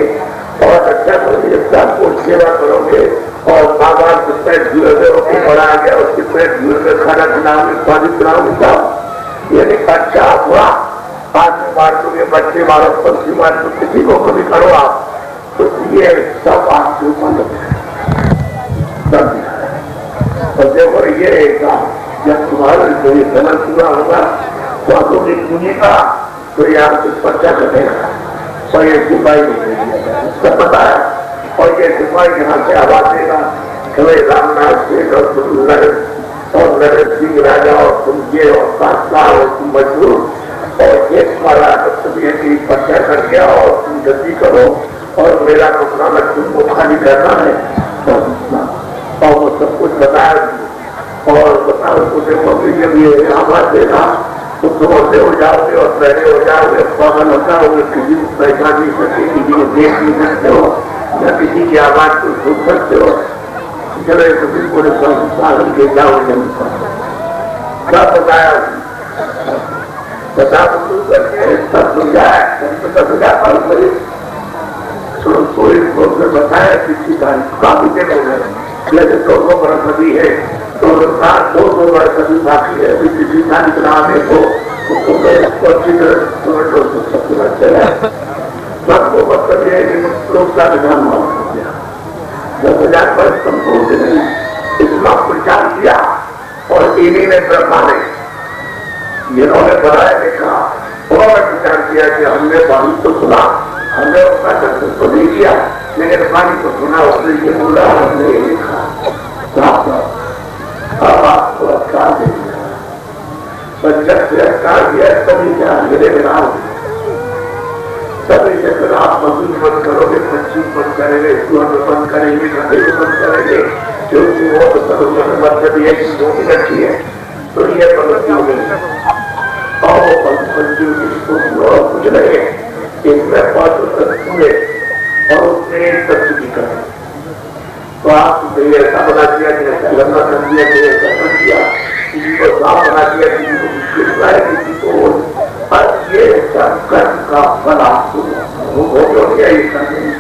اور اچھا کرو گے، سب کو سیوا کرو گے اور ماں باپ کے پیٹ جھوئے گے، اس کو بڑھا گیا اس کے پیٹ جھوئے گے، کھانا کھلاؤ گے، پانی پلاؤ گے، سب یعنی اچھا ہوا۔ آدمی مار دو گے، بچے مارو، پنچھی مار دو، کسی کو کبھی کرو آپ، تو یہ سب آپ کے اوپر اور دیکھو یہ جب تمہارا کوئی غلط پورا ہوگا تو آپ کو پونجی کا تو یہ آپ سے پرچہ کرے گا اور یہ سپاہی سب پتا ہے اور یہ سپاہی یہاں سے آواز دے گا کہ رام ناتھ سنگھ اور نرد سنگھ راجا اور تم یہ اور کاشتکار اور تم مزدور اور یہ تمہارا تم پرچہ کر گیا اور تم جلدی کرو اور میرا نقصان تم کو خالی کرنا ہے اور وہ سب کچھ بتایا اور بتاؤ کو دیکھو کہ جب یہ آواز دے گا تو دوڑتے ہو جاؤ گے اور پہلے ہو جاؤ گے، پاگل ہو جاؤ گے، کسی کو پہچان نہیں سکتے، کسی کو دیکھ نہیں سکتے ہو یا کسی کی آواز کو سن سکتے ہو، چلے کسی کو پاگل کے جاؤ گے کیا بتایا بتا کر کے سب سمجھایا کوئی نے بتایا کسی تاریخ کافی دیر ہو گئے لیکن 200 برس ابھی ہے، 200 برس ابھی باقی ہے، ابھی کسی تاریخ نام ہے تو اچھی طرح چلا سب کو مطلب یہ ہے کہ لوگ کا نظام معلوم ہو گیا 10,000 برس کم ہو کے نہیں اتنا پرچار کیا اور انہیں نے برہما نے جنہوں نے بنایا دیکھا انہوں نے پرچار کیا کہ ہم نے پانی تو سنا، ہم نے اس کا تصور تو نہیں کیا لیکن پانی کو سنا، اس نے یہ بولا ہم نے یہ لکھا اب آپ کو اچھا دے دیا بچہ سے اچھا دیا تبھی کیا میرے نام تبھی سے پھر آپ مزدور بند کرو گے، پنچھی بند کریں گے، سور بند کریں گے، گھڑے بند کریں گے کیونکہ وہ تو مطلب یہ کہ جو بھی رکھی ہے تو یہ بند ہو گئی اور وہ پنچھی کچھ نہیں ایک میں 5 تک پورے اور اس نے ایک تفصیلی کریں تو آپ نے ایسا بنا دیا کہ ایسا لمبا کر دیا کہ ایسا کر دیا، کسی کو صاف بنا دیا، کسی کو مشکل بنایا، کسی کو اور یہ سب کرم کا پھل آپ کو ہو گیا یہ کرنے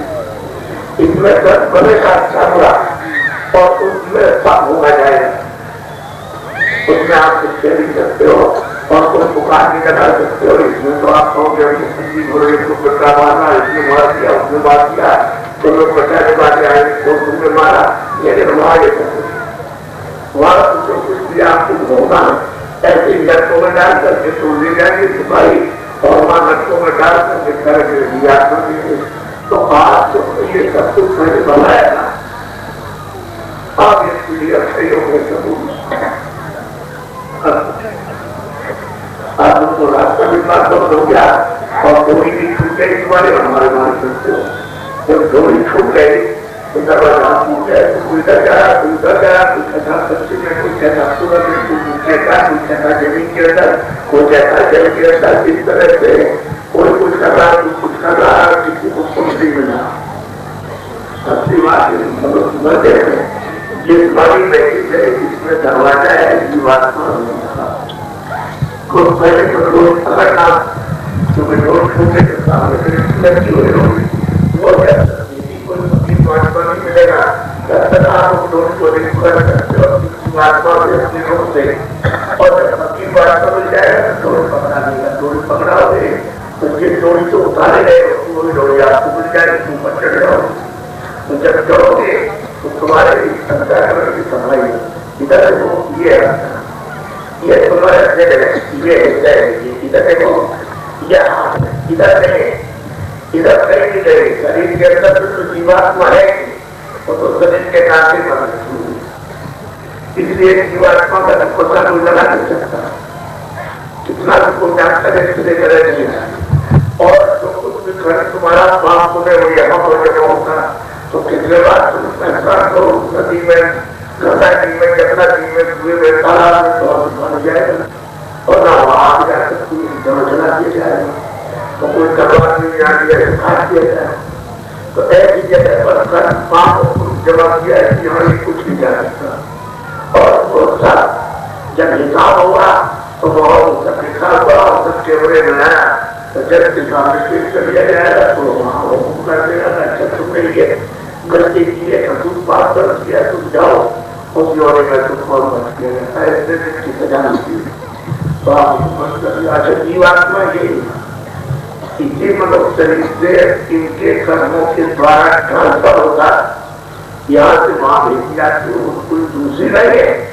اس میں سب بنے کا اچھا برا اور اس میں سب ہوگا جائے گا، اس میں آپ کچھ کہہ نہیں سکتے ہو اور کوئی پکار نہیں لگا سکتے ہو، اس میں تو آپ کہو گے کسی گھوڑے کو پٹا مارنا، اس نے مار دیا، اس نے مار دیا تو لوگ پٹا کے بعد آئے تو تم نے مارا، لیکن وہاں یہ سب وہاں جو کچھ بھی آپ کو ہوگا ایسے لڑکوں میں ڈال کر کے تو لے جائیں گے سپاہی اور وہاں لڑکوں میں ڈال کر کے کر کے دیا کریں گے تو آپ یہ سب کچھ میں نے بنایا تھا آپ اس کے لیے اچھے ہو گئے ضرور آپ کو راستہ بھی بات ہو گیا اور تھوڑی بھی چھوٹ گئی تمہارے ہمارے مان سکتے ہو جب تھوڑی چھوٹ گئی تو دروازہ ٹوٹ گئے تو کوئی ادھر گیا کوئی ادھر گیا کوئی کہتا سچی میں کوئی کہتا سورج میں کوئی کہتا زمین کے اندر کوئی کہتا جل کے اندر اس طرح سے کوئی کچھ کر رہا کوئی کچھ کر رہا کسی کو کچھ نہیں ملا سچی بات جس باری میں چھوٹے کے سامنے لگی ہوئی ہوگی وہ کیا کوئی مقیم مہاتما نہیں ملے گا جب تک آپ ڈوری کو نہیں پکڑ سکتے اور کسی مہاتما بھی اپنی روح سے اور جب مقیم مہاتما مل جائے گا تو ڈوری پکڑا دے گا ڈوری پکڑا ہوگی تو یہ ڈوری تو اتارے گئے وہی ڈوری آپ کو مل جائے گی تم پر چڑھ جاؤ تو جب چڑھو گے تو تمہارے انتظار کی صفائی ادھر دیکھو یہ تمہارے یہ ادھر دیکھو یہ ادھر نہیں ادھر کہیں بھی گئے شریر کے اندر جو جیواتما ہے وہ تو شریر کے کانٹے پر اس لیے جیواتما کا نقصہ کوئی لگا نہیں سکتا کتنا کو جانتا ہے اس لیے کرے نہیں اور جو کچھ بھی گھر تمہارا باپ ہونے وہ یہاں پر جب ہوتا تو کتنے بار تم فیصلہ کرو ندی میں گنگا جی میں جمنا جی میں کنویں میں تالاب میں تو بن جائے گا اور نہ وہاں جا سکتی جمع چلا دیا جائے گا تو کوئی تلوار نہیں آ گیا کاٹ دیا جائے تو ایسی جگہ پر کر پاپ جمع کیا ہے کہ یہاں کچھ نہیں جا سکتا اور وہ سب جب حساب ہوا تو وہ سب حساب ہوا اور سب کیمرے میں آیا تو جب کسان پیش کر لیا جائے گا تو وہاں وہ کر دے گا اچھا تم نے یہ غلطی کی ہے کہ تم پاس کر کیا تم جاؤ اس یونے میں تم کو بچ کیا گیا ایسے کی سزا نہیں کی تو آپ بچ کر لیا اچھا جیواتما یہی اسی مطلب شریر سے ان کے کرموں کے دوارا ٹرانسفر ہوتا یہاں سے وہاں بھیج جاتی کوئی دوسری نہیں ہے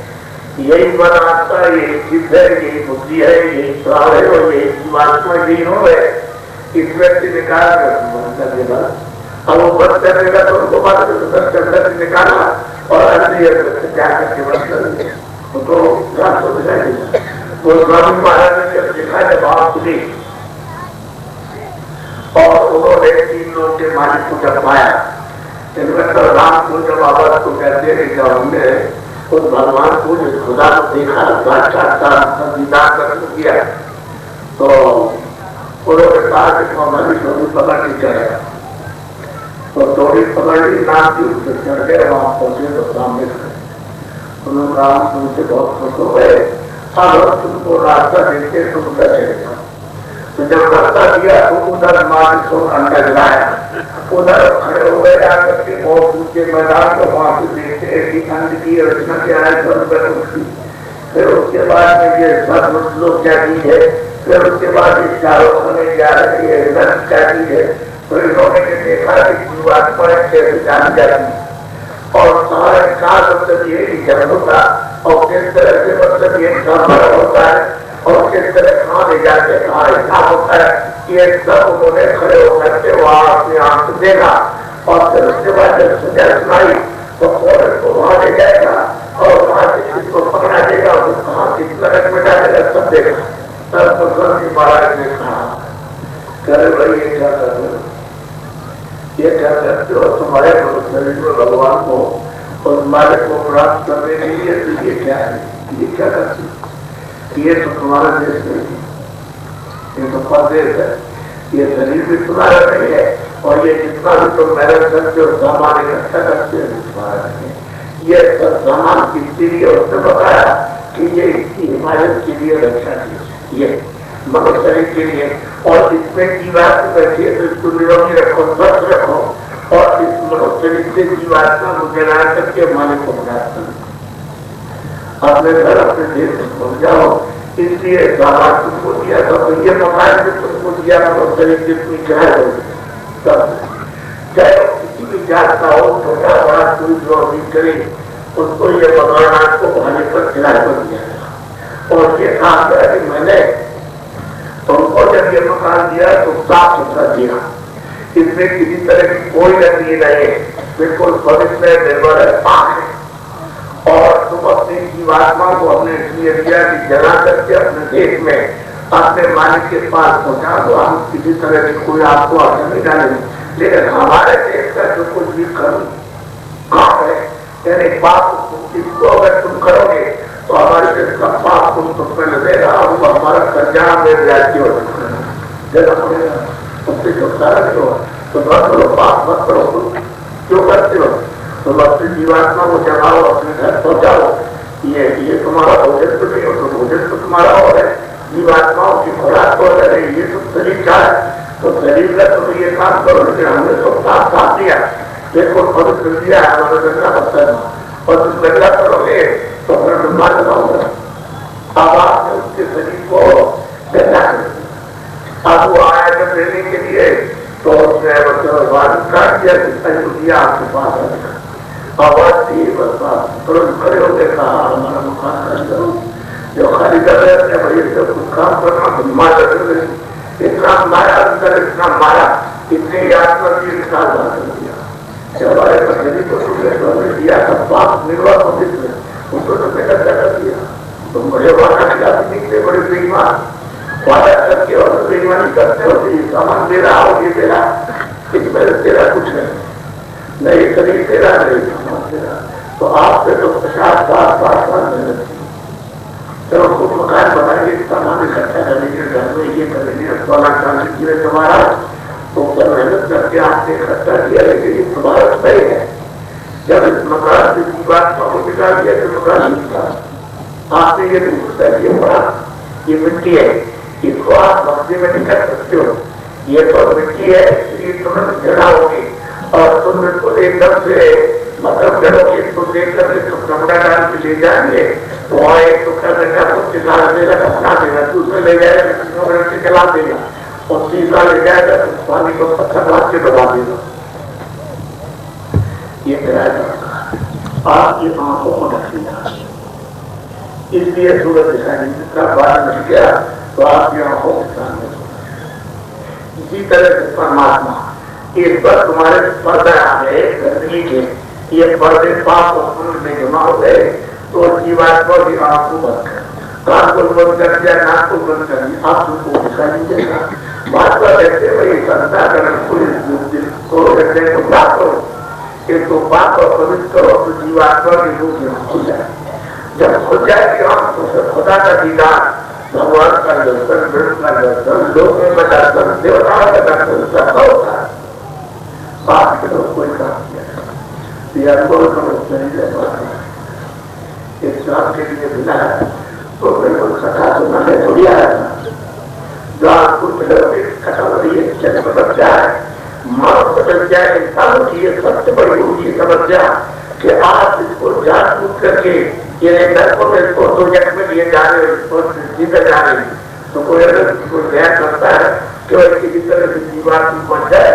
یہی من آتا ہے یہی چیز ہے یہی بدھی ہے یہی سوال ہے اور یہی جیواتما یہی ہو ہے اس وقت نکال کر دے گا اب وہ بند کرے گا تو ان کو بات کر نکالا اور جا کر کے بند کر دیا تو گھر کو دکھائی دیا وہ سوامی مہاراج نے جب دکھایا بات سنی اور انہوں نے 3 لوگوں کے مالک کو جب پایا ان میں تو رام کو جب آواز کو کہتے ہیں کہ ہم نے اس بھگوان کو جس خدا کو دیکھا بادشاہ کا دیدار کر دیا تو انہوں نے کہا کہ ہماری ڈوری پکڑ کے چڑھے اور ڈوری پکڑ لی نام کی اس سے چڑھ گئے وہاں پہنچے تو سامنے کھڑے انہوں نے کہا تم سے بہت خوش ہو گئے اب تم کو راستہ دیتے تم ادھر چلے جاؤ تو جب راستہ دیا تو ادھر مالک کو انڈا جلایا ادھر کھڑے ہو گئے آ کر کے بہت اونچے میدان کو وہاں سے دیکھتے ایسی ٹھنڈ کی رچنا کیا ہے پھر اس کے بعد میں یہ سب لوگ کیا چیز ہے پھر اس کے بعد یہ چاروں کھانے جا رہی ہے ادھر کیا چیز ہے پھر انہوں نے دیکھا کہ جیواتما کیسے جان جاتی اور سارے کا مطلب یہ جب ہوتا اور کس طرح سے مطلب یہ سفر ہوتا ہے اور کس طرح کہاں لے جاتے کہاں حساب ہوتا ہے یہ سب انہوں نے کھڑے ہو کر کے وہاں اپنی آنکھ سے دیکھا اور پھر اس کے بعد جب سجا سنائی تو فوراً کو وہاں لے جائے گا اور وہاں سے کس کو پکڑا دے گا وہ کہاں کس طرح مٹا دے گا سب دیکھا تب مسلم مہاراج نے کہا کہ بھائی یہ کیا کر رہے ہو یہ کیا کرتے ہو تمہارے شریر میں بھگوان کو اور تمہارے کو پراپت کرنے کے لیے تو یہ کیا ہے یہ کیا کرتے ہو یہ تو تمہارا دیش نہیں ہے یہ تو پردیش ہے یہ شریر بھی تمہارا نہیں ہے اور یہ جتنا بھی تم محنت کرتے ہو سامان اکٹھا کرتے ہو تمہارا نہیں ہے یہ سب سامان کس کے لیے اس نے بتایا کہ یہ اس کی حفاظت کے لیے رکھا چاہیے یہ مگر شریر کے لیے اور اس میں جیوات بیٹھی ہے تو اس کو نروگی رکھو سوچ رکھو اور اس مگر شریر سے جیواتما کو جلا کر کے مالک کو بناتا اپنے گھر اپنے دیش میں پہنچ جاؤ اس لیے سامان تم کو دیا تھا تو یہ مکان بھی تم کو دیا تھا اور شریر سے کوئی چاہے ہو چاہے کسی بھی جات کا ہو چھوٹا بڑا کوئی جو بھی کرے اس کو یہ مکان آپ کو بہانے پر کھلاڑ کر دیا تھا اور یہ کہا گیا کہ میں نے تم کو جب یہ مکان دیا تو صاف ستھرا دیا اس میں کسی طرح کی کوئی گندگی نہیں ہے بالکل پولیس میں نربھر ہے پاک ہے اور تم اپنی جیواتما کو اپنے لیے دیا کہ جلا کر کے اپنے دیش میں اپنے مالک کے پاس پہنچا دو ہم کسی طرح کی کوئی آپ کو اثر نہیں ڈالیں لیکن ہمارے دیش کا جو کچھ بھی کام ہے یعنی پاپ اس کو اگر تم کرو گے تو ہمارے دیش کا پاپ تم پہ لگے گا اور وہ ہمارا قرضہ میں ریاض ہو جگہ پڑے گا اس سے جو سارا جو تو بات کرو پاپ مت کرو کیوں کرتے ہو تو اپنی جیواتما کو جگاؤ اپنے گھر پہنچاؤ یہ تمہارا بھوجن تو نہیں ہو تو بھوجن تو تمہارا ہو ہے جیواتماؤں کی خوراک ہو رہے یہ سب طریقہ ہے تو शरीर का तो ये काम करो, लेकिन हमने तो साथ दिया, देखो पवित्र दिया है हमारे गंगा पत्थर, और तुम गंगा करोगे तो अपना ब्रह्मांड होगा। अब आपने उसके शरीर को गंगा कर दिया। अब वो आया जब लेने के लिए तो उसने वाद काट दिया, आपके पास आएगा आवाज दी, बस तुरंत खड़े हो गए, कहा हमारा मुकाम खाली करो। जो खाली कर रहे थे भाई सब कुछ काम करना, माया इतना माया अंदर, इतना माया, इतनी आत्मा की निकाल कर दिया। जब हमारे पत्नी को तुमने दिया सब पाप निर्वाह पवित्र, उनको तो इकट्ठा कर दिया। तुम बड़े वादा खिलाफ निकले, बड़े बेईमान, वादा करके और बेईमानी करते हो, ये सामान दे रहा हो, ये दे रहा, इसमें तेरा कुछ नहीं शरीर तेरा, नहीं सामान तेरा, तो आपसे तो 50-60 मेहनत की। चलो खुद मकान बनाएंगे, सामान इकट्ठा करेंगे, घर में ये करेंगे, 16 साल की तुम्हारा तो क्या मेहनत करके आपने इकट्ठा किया, लेकिन ये तुम्हारा सही है। जब इस मकान से बात को निकाल दिया तो मकान निकाल, आपने ये नहीं पूछा, ये बड़ा ये मिट्टी है, इसको आप मस्ती में नहीं कर सकते हो, ये तो मिट्टी है, ये तुरंत जड़ा होगी और तुम इसको एकदम से मतलब करोगे तो देख कर तुम कमरा डाल के ले जाएंगे, वहाँ एक टुकड़ा लगा कुछ निकाल देगा, बना देगा, दूसरे ले जाएगा, चला देगा, और तीसरा ले जाएगा तो पानी को पत्थर मार के दबा देगा। ये कराएगा आपकी आंखों को रखिएगा, इसलिए सूरज दिखाई नहीं देता, बाहर नहीं गया तो आपकी आंखों के सामने। इसी तरह से परमात्मा इस पर तुम्हारे पर्दे आ गए गंदगी के, ये पर्दे पाप और पुण्य में जमा हो गए, तो जीवात्मा की आंख को बंद कर, कान को बंद कर दिया, नाक को बंद कर दिया, आप तुमको दिखाई नहीं देगा। महात्मा कहते भाई संता करण को कहते हैं तो क्या करो, इसको पाप और पवित्र करो तो जीवात्मा की रूप में खुल जाए। जब खुल जाएगी आंख तो सब खुदा का दीदार, भगवान का दर्शन, विष्णु का दर्शन, लोग में दर्शन, देवताओं का दर्शन सब होता है। पाप के लोग कोई काम किया अनुभव करो नहीं, एक साल के लिए मिला है तो मेरे को कथा सुनाने थोड़ी आया था, जो आपको कथा बड़ी अच्छी समस्या है, माँ समस्या इंसानों की ये सबसे बड़ी ऊँची समस्या कि आप इसको जागरूक करके ये नरकों में इसको दो जग में लिए जा रहे हो, जीते जा रहे हैं, तो कोई अगर इसको न्याय करता है कि वह किसी तरह से जीवात पहुंच जाए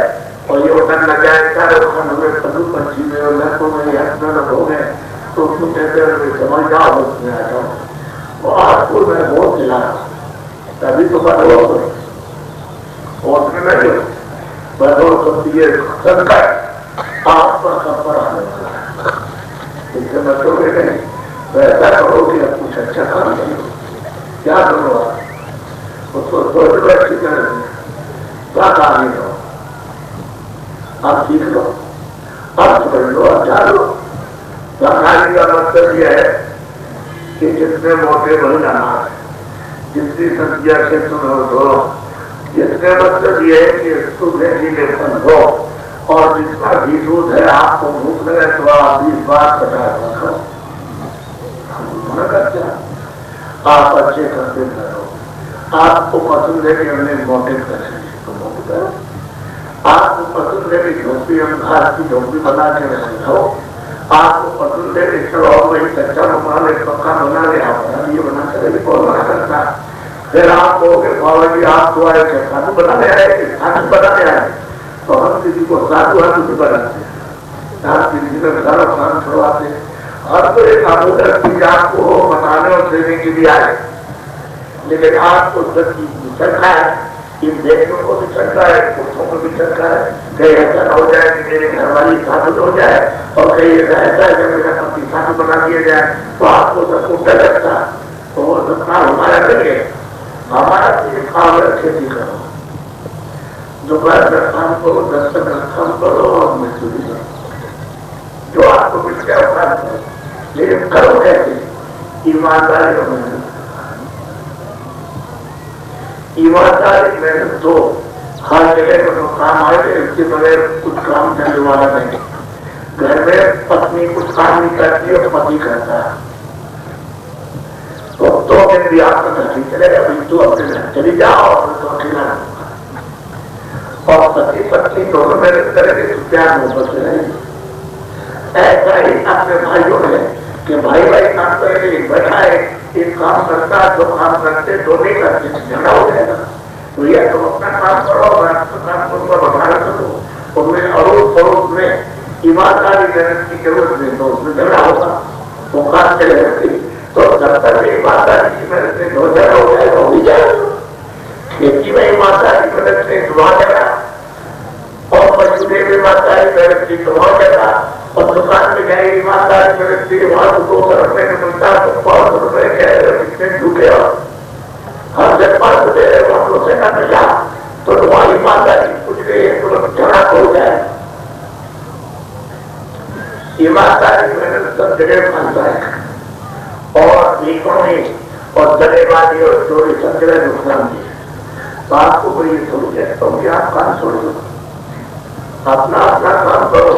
और ये उतर न जाए, सारे हमें पशु पंछी में और नरकों में यात्रा हो गए, तो उसको कहते हैं समझ जाओ उसमें आ जाओ। तो आपको मैं बहुत दिला तभी तो बात हो उसमें नहीं बदौलत ये संकट आप पर आने वाला है, इससे बचोगे नहीं, तो ऐसा करो कि आप कुछ अच्छा काम करो। क्या करो आप उसको सोच लो अच्छी तरह से, क्या काम करो, आप सीख लो, आप समझ लो, आप जान लो। कहानी का मतलब यह है कि जितने मोटे बन जाना है, जितनी संख्या से सुनो दो, जिसका मतलब यह है कि सुबह ही लेखन हो, और जिसका भी दूध है आपको भूख लगे तो आप 20 बार पटा रखो, आप अच्छे करते करो, आपको पसंद है कि हमने मोटे करें तो मोटे करो, आपको पसंद है कि झोंपड़ी हम घास की झोंपड़ी बना के रखो, आपको पसंद है कि चलो वही कच्चा बना ले, पक्का बना ले, आप बना लिए बना कर कौन बना करता है। फिर आप कहोगे बाबा जी आप तो आए थे साधु बनाने आए थे, साधु बनाने आए, तो हम किसी को साधु हाथ नहीं बनाते, आप किसी का सारा काम छुड़वाते, और तो एक आमोदर चीज आपको बताने और देने के लिए आए, लेकिन आपको सच्ची चलता है, इन देखने को भी चलता है, पुरुषों को भी चलता है, कहीं ऐसा हो जाए कि मेरे घर वाली साधु हो जाए, और कहीं ऐसा है कि मेरा पति साधु बना दिया जाए, तो आपको सबको डर लगता है, तो वो सपना हमारा नहीं है, हमारा काम है खेती करो, दोपहर का काम करो, 10 तक का काम करो और मजदूरी करो, जो आपको मिल गया काम करो, लेकिन करो कैसे? ईमानदारी और मेहनत। ईमानदारी मेहनत तो हर जगह को काम आए, इसके बगैर कुछ काम करने वाला नहीं। घर में पत्नी कुछ काम नहीं करती और पति करता है, तो अपने भी आपका घर नहीं चलेगा, तो अपने घर चली जाओ और तो अकेला रहूंगा। पति पत्नी दोनों में तरह के प्यार मोहब्बत से रहेंगे। ऐसा ही अपने भाइयों में कि भाई भाई काम करेंगे, बैठा है एक काम करता दो काम करते दो नहीं करते झगड़ा हो जाएगा। तो यह तुम अपना काम करो, मैं अपना काम करूँगा, बढ़ाना करो, उनमें अड़ोस पड़ोस में ईमानदारी मेहनत की जरूरत नहीं, तो उसमें झगड़ा होगा, वो काम चले जाती। तो जब तक ईमानदारी की मेहनत से दो झगड़ा हो जाएगा, हो ही जाएगा। खेती में ईमानदारी मेहनत से दुआ जगह, और मजदूरी में ईमानदारी मेहनत की दुआ जगह, और दुकान में जाए ईमानदारी मेहनत की वहां तो 200 रुपए में मिलता है, तो 500 रुपए कितने झूठे हो, हर से 500 दे रहे वहां से न मिला तो तुम्हारी ईमानदारी कुछ गई तो झगड़ा हो जाए। ईमानदारी मेहनत सब जगह मानता है, और इकोनॉमी और दलेबाजी और चोरी सब जगह नुकसान दिए। तो आपको कोई थोड़ी कहता हूँ कि आप काम छोड़ दो, अपना अपना काम करो,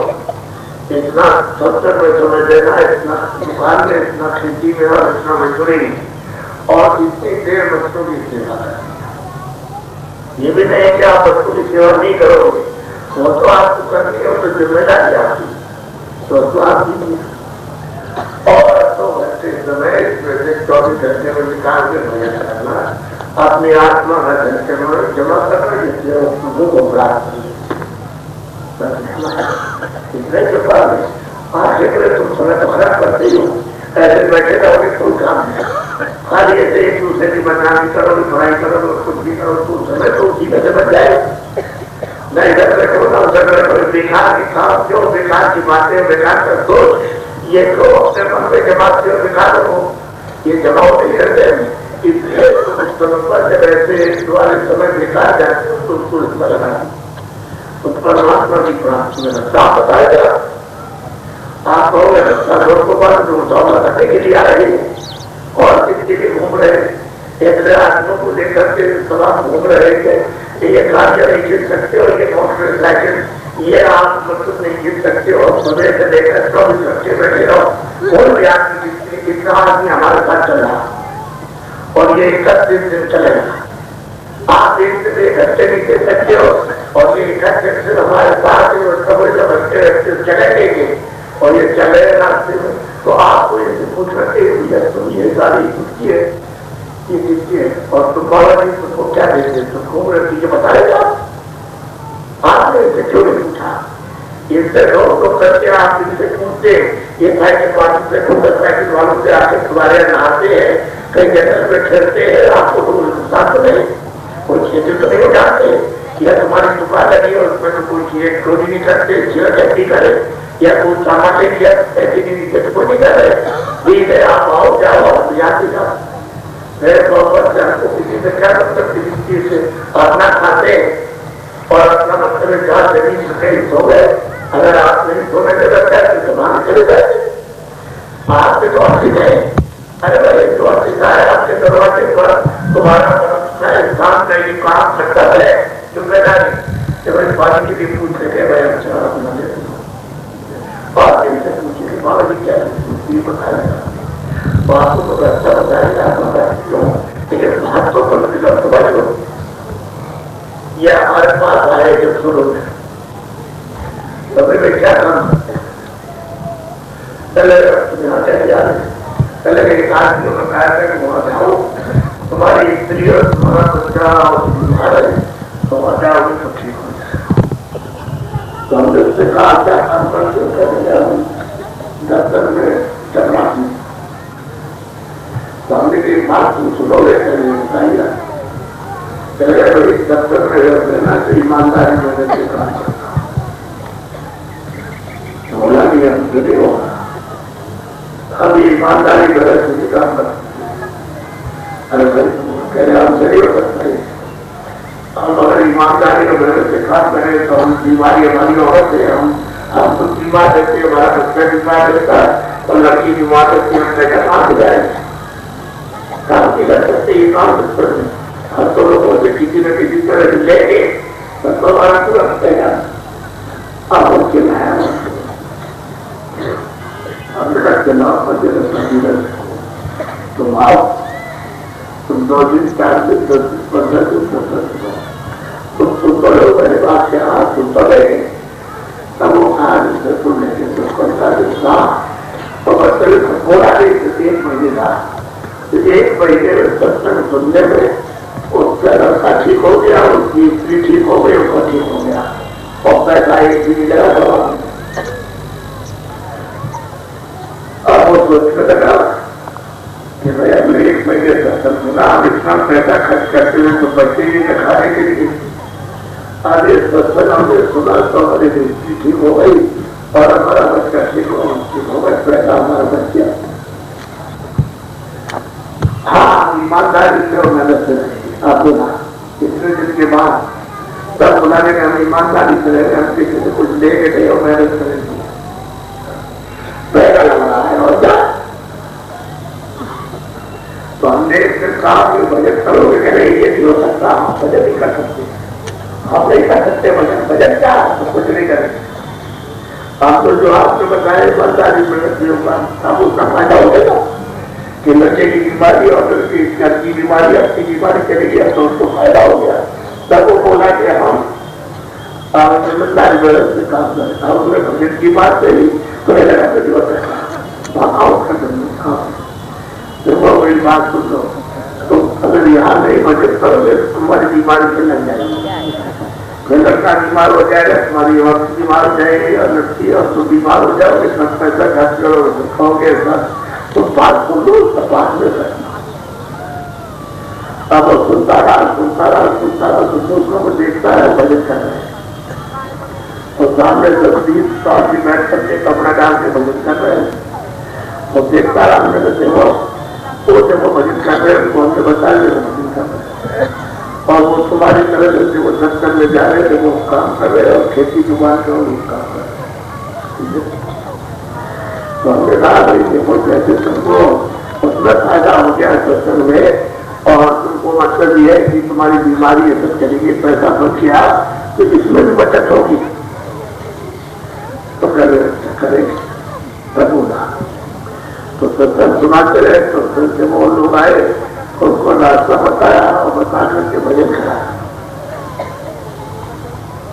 इतना सत्तर में समय देना, इतना दुकान में, इतना खेती में और इतना मजदूरी और इतनी देर बच्चों की सेवा है। ये भी नहीं कि आप बच्चों की सेवा नहीं करोगे, वो तो आपको करनी हो तो जिम्मेदारी आपकी, तो आप कीजिए। और 2 घंटे समय 24 घंटे में निकाल के भजन करना, अपनी आत्मा का घंटे में जमा करना, जिससे उसको प्राप्त इतने के बाद आज तुम समय तो खराब करते हो, ऐसे बैठे रहोगे कोई काम नहीं, खाली ऐसे एक दूसरे की बदनामी करोगे, पढ़ाई करोगे, कुछ भी करो, तो समय तो उसी में से बच जाएगा। नहीं इधर बैठो ना उधर बैठो, बेकार की काम क्यों, बेकार की बातें, बेकार का सोच, ये क्यों अपने मन में जमाते हो, बेकार हो, ये जमाओ नहीं करते। इसलिए जब ऐसे वाले समय बेकार जाते हो तो उसको इसमें लगाना, परमात्मा की प्राप्ति में रस्ता बताएगा। आप कहोगे रस्ता रोड को बंद दौड़ा करने के लिए आ रहे हैं और किसके लिए घूम रहे हैं, एक आदमियों को लेकर के सलाम घूम रहे हैं, ये कार्य नहीं जीत सकते और ये मोटरसाइकिल ये आप मतलब नहीं जीत सकते हो, सुबह से लेकर 24 घंटे बैठे रहो, कोई भी आदमी इतना आदमी हमारे साथ चल रहा और ये 31 दिन चलेगा। आप 1 घंटे नहीं दे सकते हो और ये 1 घंटे से हमारे साथ चलेंगे और ये चले रास्ते में, तो आपको ये पूछना चाहिए तुम ये गाड़ी किसकी है, ये किसकी है, और तुम बाबा जी तुमको क्या देते, तुम घूम रहे चीजें बताएगा। आपने इसे क्यों नहीं पूछा, इनसे लोग तो करते आप इनसे पूछते, ये साइकिल वालों से मोटरसाइकिल वालों से आके तुम्हारे नहाते हैं, कई जंगल में खेलते हैं, आपको तो नुकसान तो नहीं, कोई खेती तो नहीं उठाते, या तुम्हारी दुकान लगी है उसमें तो कोई चीजें चोरी नहीं करते, खेती करे या कोई सामान ले लिया ऐसी नहीं कोई नहीं करे, ठीक है आप आओ जाओ जाते जाओ, मेरे प्रॉपर से आपको किसी से क्या मतलब किसी चीज से अपना खाते और अपना मतलब जहाँ जमीन कहीं सो गए, अगर आप नहीं सोने के लगता है तो जमाने चले जाए, आपके तो अच्छी है, अरे भाई जो अच्छी है आपके दरवाजे पर तुम्हारा इंसान का ये काम करता है, जिम्मेदारी पानी की भी पूछ सके भाई अच्छा अपना बात से पूछे कि बाबा जी क्या ये बताएगा, तो आपको तो अच्छा बताएगा क्यों, लेकिन महत्व को समझ लो, ये हमारे पास आए जब शुरू में तभी में क्या काम करते हैं, पहले यहाँ चले जा रहे, पहले एक आदमी ने कहा था कि वहां जाओ तुम्हारी स्त्री और तुम्हारा बच्चा तो वहां जाओ तो ठीक हो जाए, तो हमने उससे कहा क्या काम करते दफ्तर में चलना, तो हमने एक बात तुम सुनोगे बताइए, चले भाई दफ्तर में रहना तो ईमानदारी में काम करता बोला कि हम जुड़े हो, अब ईमानदारी गलत से काम करते, अरे भाई कह रहे हम सही हो सकते हैं, हम अगर ईमानदारी और गलत से काम करें तो हम बीमारी हमारी औरत है, हम खुद बीमार रहते हैं, हमारा बच्चा बीमार रहता है और लड़की बीमार रहती है, हमने कहा काम जाएगा, काम की लग सकते ये काम हम तो लोगों से किसी न किसी तरह लेके तो हमारा पूरा तैयार अब मुमकिन है तुम आओ, तुम 2 दिन 4 दिन 10 दिन 15 दिन तुम सुन पड़ो मेरे बात के और पैसा एक भी नहीं लगा करवा। अब वो सोचने लगा कि भाई अगले 1 महीने सत्संग सुना, अब इतना पैसा खर्च करते हुए तो बच्चे ही खाने के लिए आधे सत्संग हमने सुना तो हमारी दृष्टि ठीक हो गई और हमारा बच्चा ठीक हो गया, पैसा हमारा बच गया। हाँ, ईमानदारी से और मेहनत से रहे। आप बोला इतने दिन के बाद तब बुलाने में हम ईमानदारी से रहे, हम किसी से कुछ ले के गए और मेहनत करेंगे, पैसा लग रहा है और क्या। तो हमने एक दिन कहा कि बजट करोगे कि नहीं, ये नहीं हो सकता, हम बजट नहीं कर सकते, हम नहीं कर सकते बजट। बजट क्या, तो कुछ नहीं करेंगे। आप तो जो आपने बताया ईमानदारी मेहनत नहीं होगा, अब उसका फायदा हो गया कि बच्चे की बीमारी और घर की बीमारी, अपनी बीमारी चली गया तो उसको फायदा हो गया। तब वो बोला कि हम ईमानदारी मेहनत से काम करें। अब उसने बजट की बात कही तो मेरा देखो मेरी बात सुन लो, तुम अगर यहाँ नहीं बचत करोगे तो तुम्हारी बीमारी से लग जाएगी। फिर लड़का बीमार हो जाएगा, तुम्हारी औरत बीमार हो जाएगी और लड़की, और तुम बीमार हो जाओगे, सब पैसा खर्च करोगे, खाओगे सब। तुम बात सुन लो, सब बात में करना। अब वो सुनता रहा तो दूसरों को देखता है बजट कर रहे हैं, और सामने 10-20 साल की बैठ करके कपड़ा डाल के बजट कर रहे हैं। और देखता रहा हमने तो देखो वो जब वो भजन कर रहे हैं उनको हमने बताया भजन कर रहे हैं, और वो तुम्हारी तरह से वो दफ्तर में जा रहे थे, वो काम कर रहे हैं, और खेती जुबान का वो काम कर रहे हैं। तो हमने कहा भाई देखो कैसे तुमको उसमें फायदा हो गया सत्संग में, और तुमको मतलब ये है कि तुम्हारी बीमारी ये सब चलेगी, पैसा बच गया तो इसमें भी बचत होगी, तो करेंगे। प्रभु ना तो सत्संग सुनाते रहे, तो फिर से वो लोग आए, उनको रास्ता बताया और बता करके भजन कराया,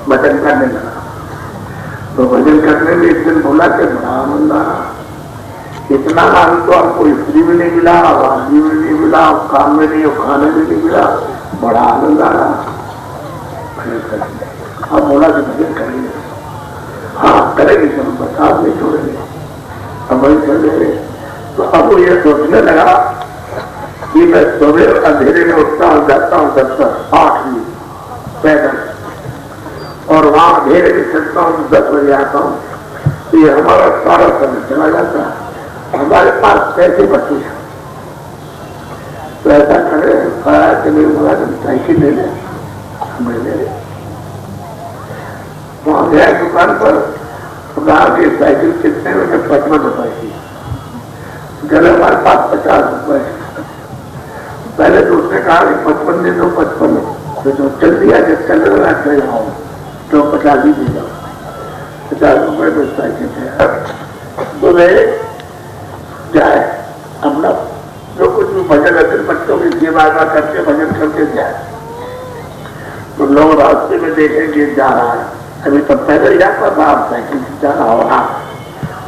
भजन करने लगा। तो भजन करने में एक दिन बोला कि बड़ा आनंद आया, इतना आनंद तो हमको स्त्री में नहीं मिला, आदमी में नहीं मिला, काम में नहीं, खाने में नहीं मिला, बड़ा आनंद आ रहा। भजन करेंगे। अब बोला कि भजन करेंगे, हाँ करेंगे, सब बता नहीं छोड़ेंगे, अब वही चल रहे। तो अब वो ये सोचने लगा कि मैं सुबह अंधेरे में उठता हूँ, जाता हूँ दफ्तर 8 बजे पैदल, और वहां अंधेरे में चलता हूँ 10 बजे आता हूँ, तो ये हमारा सारा समय चला जाता है, हमारे पास पैसे बचे हैं। तो ऐसा करे कि मेरे साइकिल ले लें, मैं ले लें। वहां गया दुकान पर, कहा कि साइकिल कितने में, 55 रुपए की। गले हमारे पास 50 रुपए। पहले तो उसने कहा कि 55 दे दो, 55 तो जो चल दिया, जब चल रहा चल जाओ तो 50 ही दे जाओ, 50 रुपए में साइकिल है। तो वे जाए अपना जो कुछ भी भजन है, बच्चों की सेवा करके भजन करके जाए। तो लोग रास्ते में देखेंगे जा रहा है, अभी तो पैदल जाता था, आप साइकिल से जा रहा हो,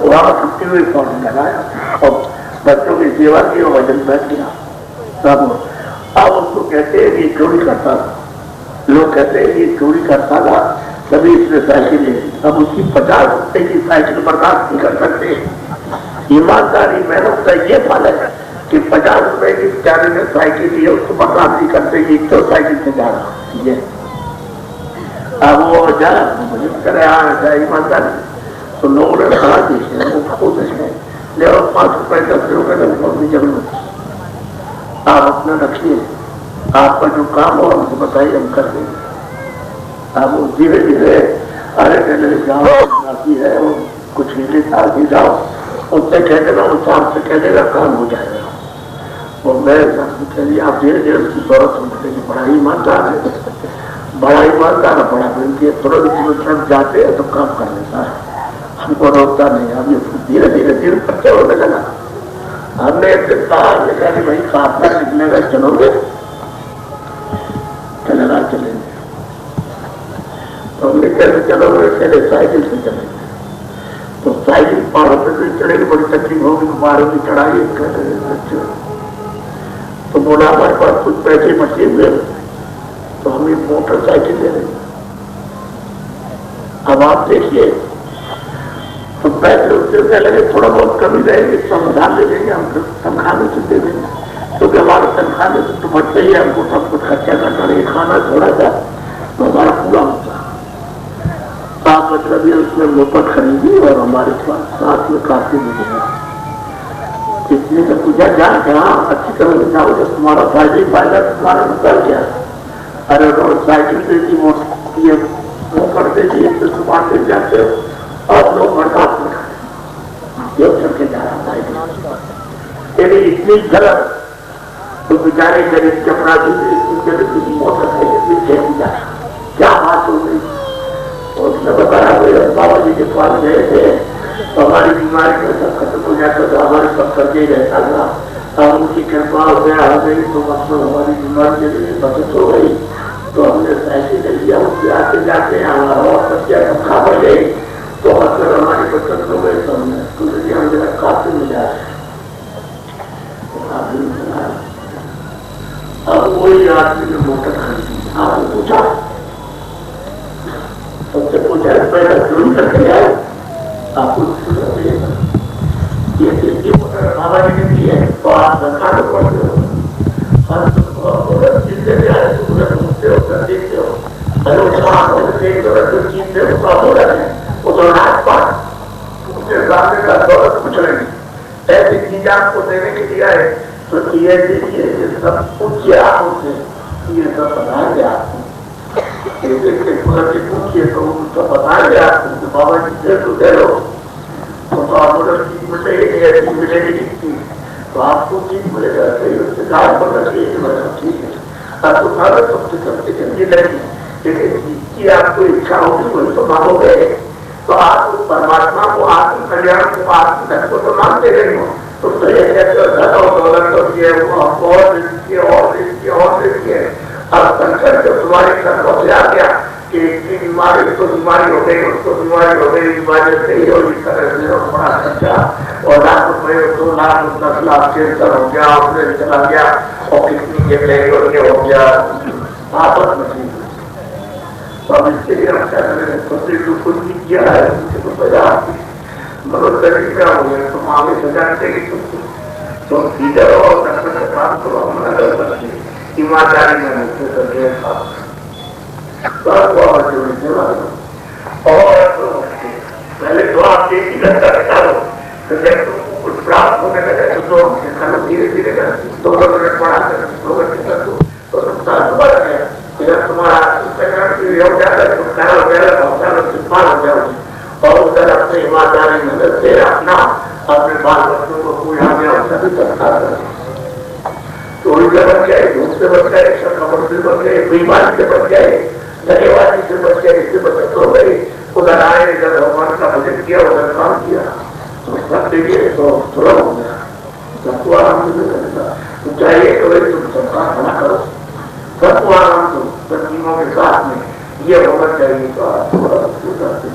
वहां छुट्टी हुई फौरन लगाया और बच्चों की सेवा की और वजन बैठ गया। तब अब उसको कहते हैं ये चोरी करता था, लोग कहते हैं ये चोरी करता था, तभी इसने साइकिल ले ली। अब उसकी 50 रुपए की साइकिल बर्दाश्त नहीं कर सकते। ईमानदारी मेहनत का ये फल है कि 50 रुपए की बेचारे ने साइकिल ली, उसको बर्दाश्त नहीं करते, क्यों साइकिल से जा रहा ये। अब वो जा करे ईमानदारी, तो लोगों ने कहा ले 5 रुपए 10 रुपए जरूरत, आप अपना रखिए, आपका जो काम हो हमको बताइए, हम कर देंगे। अब वो धीरे धीरे अरे कहने जाओ है, वो कुछ हिले साथ ही जाओ, उससे कह देना, उस साथ से कह देगा, काम हो जाएगा। और मैं चलिए आप धीरे धीरे उसकी जरूरत समझेगी, बड़ा ईमानदार है, बड़ा ईमानदार है, बड़ा बिल्कुल तुरंत जाते हैं तो काम कर लेता है, हमको रोकता नहीं। अब ये धीरे धीरे धीरे बच्चे होने लगा। हमने एक दिन कहा भाई खापना लिखने का चलोगे, चलेगा चलेंगे। तो हमने कैसे चलोगे, चले साइकिल से चलेंगे। तो साइकिल पहाड़ों पर से चढ़ेगी, बड़ी तकलीफ होगी, पहाड़ों की चढ़ाई कर। तो बोला हमारे पास कुछ पैसे बचे हुए, तो हम एक मोटरसाइकिल ले लेंगे। अब आप देखिए तो पैसे उससे क्या लगे थोड़ा बहुत कमी रहेगी तो हम उधार ले लेंगे, हम तनख्वाह में से दे देंगे, क्योंकि हमारे तनख्वाह में तो बचते ही हमको सब कुछ खर्चा करना नहीं, खाना थोड़ा सा तो हमारा पूरा होता। सात मतलब ये उसमें मुफ्त खरीदी और हमारे पास साथ में काफी मिलेगा। इसलिए तो पूछा जाए कि हाँ अच्छी तरह से जाओ, जब तुम्हारा फायदा तुम्हारा निकल गया। अरे रोड साइकिल से थी वो करते थे तो सुबह से जाते हो और लोग बर्दाश्त में खाते चलके जा रहा था। यदि इतनी गलत तो बेचारे गरीब के अपराधी इतनी मोटर साइकिल जा क्या बात हो गई। उसने बताया बाबा जी के पास गए थे तो हमारी बीमारी में सब खत्म हो जाता था, हमारे सब करके ही रहता था। और उनकी कृपा हो गई तो मतलब हमारी बीमारी के लिए बचत हो गई। तो हमने साइकिल ले लिया, उससे आते जाते हमारा और बच्चा खा पड़ गई तो मतलब हमारी बचत हो गई। तो हमने उसके हम जरा काफी मिला है। अब वही आदमी ने मोटर खरीदी, आपने पूछा सबसे पूछा पैसा चोरी करके आए, आपको ये देखिए बाबा जी ने दी है तो आप सरकार को पढ़ते हो, हर जितने भी आए घूमते हो देखते हो, चीज हो रहे हैं वो तो रात पास उसके सामने का दौलत कुछ नहीं। ऐसी चीज आपको देने के लिए आए तो ये देखिए ये सब पूछिए आप उनसे, ये सब बताएंगे आपको। पूछिए तो उनको बताएंगे आपको बाबा जी दे लो तो आप चीज मिलेगी मिलेगी तो आपको चीज मिलेगा। उससे काम करना चाहिए, ठीक है आप तुम्हारा सबसे सबसे जल्दी लगी, लेकिन जिसकी आपको इच्छा होगी वही तो मांगोगे। तो आप उस परमात्मा को आत्म कल्याण को आत्म धन को तो मांगते नहीं हो, तो धन और दौलत तो और अब संकट जब तुम्हारे सर से आ गया कि इतनी बीमारी तो बीमारी हो गई, उसको बीमारी हो गई, बीमारी से ही और इस तरह से बड़ा खर्चा और लाख रुपये 2 लाख 10 लाख कैंसर हो गया, ऑपरेशन चला गया और कितनी जगह हो गया आपस में। तो अब इसके लिए हम क्या करें, तो कुछ भी किया है तो पैदा मगर तरीका हो गया तो आगे सजाते तो इधर और काम करो हमारा ईमानदारी में मुझसे करके और पहले तो आप एक ही घंटा बैठा लो, तो जब तुमको कुछ प्राप्त होने लगे तो धीरे धीरे 2 मिनट बढ़ा कर 2 घंटे कर दो तो नुकसान बढ़ गया। फिर तुम्हारा हो जाता है हो जाओगे और उधर अपनी ईमानदारी मदद से अपने बाल बच्चों को कोई आ गया उसका भी सरकार चोरी से बच गए, धूप से बच गए, कपड़ से बच गए, बीमारी से बच गए, धन्यवादी से बच गए, इससे बचत हो गई। उधर आए इधर भगवान का भजन किया, उधर काम किया तो सब देखिए तो थोड़ा हो गया। सबको आराम से करेगा तो चाहिए तो भाई तुम सबका भला करो, सबको आराम दो तस्वीरों के साथ में ये होना चाहिए। तो आप थोड़ा करते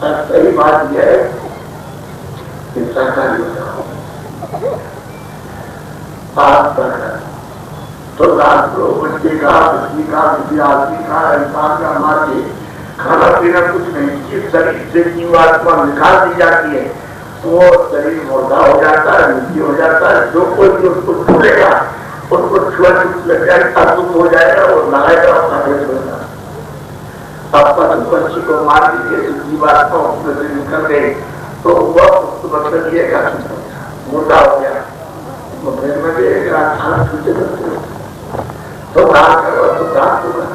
सही बात यह है कि सरकारी तो रात को बच्चे का बच्ची का किसी आदमी का इंसान का मार के खाना पीना कुछ नहीं, जिस शरीर से जीवात्मा निकाल दी जाती है वो शरीर मुर्दा हो जाता है, मृत्यु हो जाता है। जो कोई भी उसको छूलेगा उसको छुआछूत लग जाएगा, अशुद्ध हो जाएगा और नहाएगा और खाने होगा। अब पशु पक्षी को मार दीजिए जीवात्मा उसमें से निकल गई तो वह मतलब ये मुर्दा हो गया तो फिर में भी एक खाना छूटे करते तो दान करो तो दान होगा।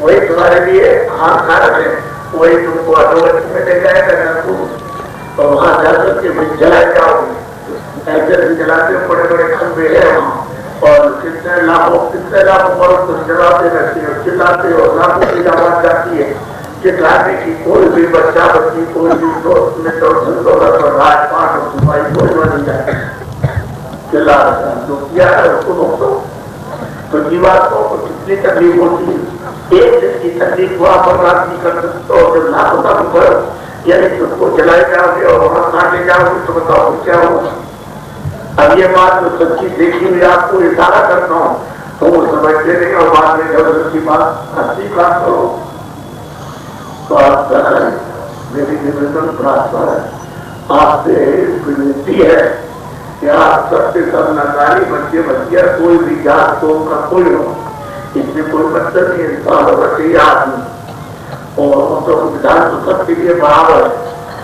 वही तुम्हारे लिए हानिकारक है, वही तुमको अधोगति में ले जाएगा तो वहां जाकर के भाई जलाए जाओगे। ऐसे भी जलाते बड़े बड़े खंबे है वहाँ और कितने लाखों बरस तो जलाते रहते हो, चिल्लाते हो, लाखों की आवाज जाती है चिल्लाने की। कोई भी बच्चा बच्ची कोई भी दोस्त मित्र राजपाट और सिपाही कोई नहीं जाए चिल्ला जो किया है उसको रोको। तो जीवात्मा को कितनी तकलीफ होती है, एक दिन की तकलीफ हुआ पर रात नहीं कर सकते हो, जब लाखों का करो यानी उसको जलाए जाओगे और वहां काटे जाओगे तो बताओ क्या होगा। अब ये बात जो सच्ची देखी हुई आपको इशारा करता हूँ तो वो समझते नहीं और बाद में जब सच्ची बात हंसी बात करो तो आप मेरी निवेदन प्रार्थना है, आपसे विनती है कि आप सबसे सब नाकारी बच्चे बच्चियां कोई भी जात को का कोई हो, इसमें कोई मतलब नहीं, इंसान होना चाहिए आदमी, और तो विधान तो सबके लिए बराबर है,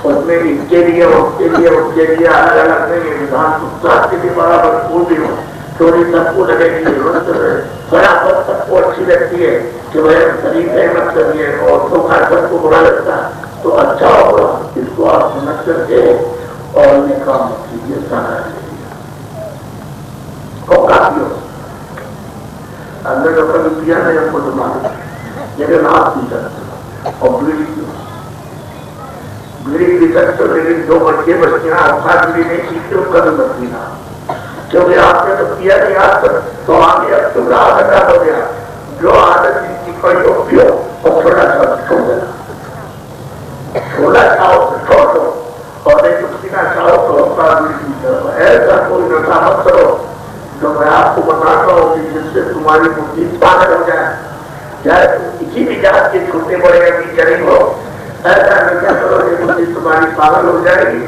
उसमें इसके लिए उसके लिए अलग अलग नहीं है, विधान तो सबके लिए बराबर कोई भी हो, चोरी सबको लगेगी, बराबर सबको अच्छी लगती है कि वह शरीफ है मतलब ये, और धोखा सबको बुरा लगता है, तो अच्छा होगा इसको आप समझ करके और ये काम कीजिए सारा और काफी हो अंदर जो कभी पिया नहीं हमको तो मालूम, लेकिन आप पी सकते और बीड़ी पी सकते हो, लेकिन जो बच्चे बच्चियां आपका बीड़ी नहीं पीते हो कभी मत पीना, क्योंकि आपने तो पिया नहीं आज तक, तो आगे अब तुम्हारा आदत हो गया, जो आदत जिसकी कोई पियो और थोड़ा सा छोड़ देना, छोड़ा चाहो तो छोड़ दो, और नहीं तो पीना चाहो तो अपना बीड़ी करो, ऐसा कोई नशा मत करो जो मैं आपको बताता हूँ कि जिससे तुम्हारी बुद्धि पागल हो जाए, चाहे किसी भी जात के छोटे बड़े अभी गरीब हो, ऐसा नशा करो कि बुद्धि तुम्हारी पागल हो जाएगी,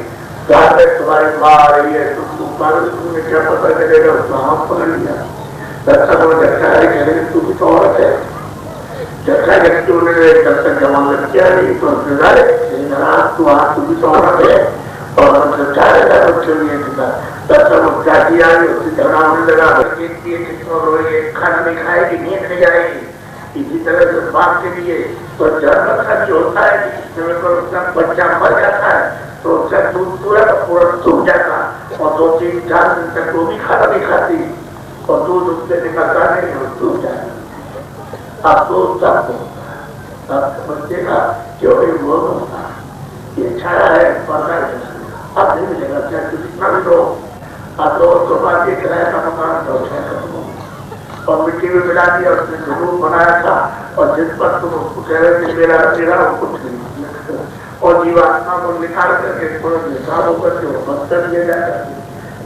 घर में तुम्हारी माँ आ रही है, तुमको पागल, तुम्हें क्या पता चलेगा, उसका हाथ पकड़ लिया, दर्शन वो जैसा है कहेंगे तू भी तो औरत है, जैसा व्यक्ति उन्होंने जब तक जमानत किया नहीं तो तू हाथ तू भी तो औरत है, और हमसे चाहेगा बच्चों लिए तब क्या किया उससे झगड़ा होने लगा, खाना नहीं खाएगी, नींद नहीं आएगी, इसी तरह से बाप के लिए तो जन्म का जो होता है उसका बच्चा मर जाता है तो उसका दूध पूरा सूख जाता, और 2-3-4 दिन तक वो भी खाना नहीं खाती और दूध उससे निकलता नहीं और सूख जाता। अब तो सब समझेगा क्यों वो ये छाया है पता है, अब नहीं मिलेगा चाहे कितना भी लो, अब तो बात ये किराया का मकान तो और मिट्टी में मिला दिया, उसने जरूर बनाया था, और जिस पर तुम उसको कह रहे थे मेरा कुछ नहीं, और जीवात्मा को निकाल करके थोड़ा निकाल होकर के वो बंद कर दिया जाता है,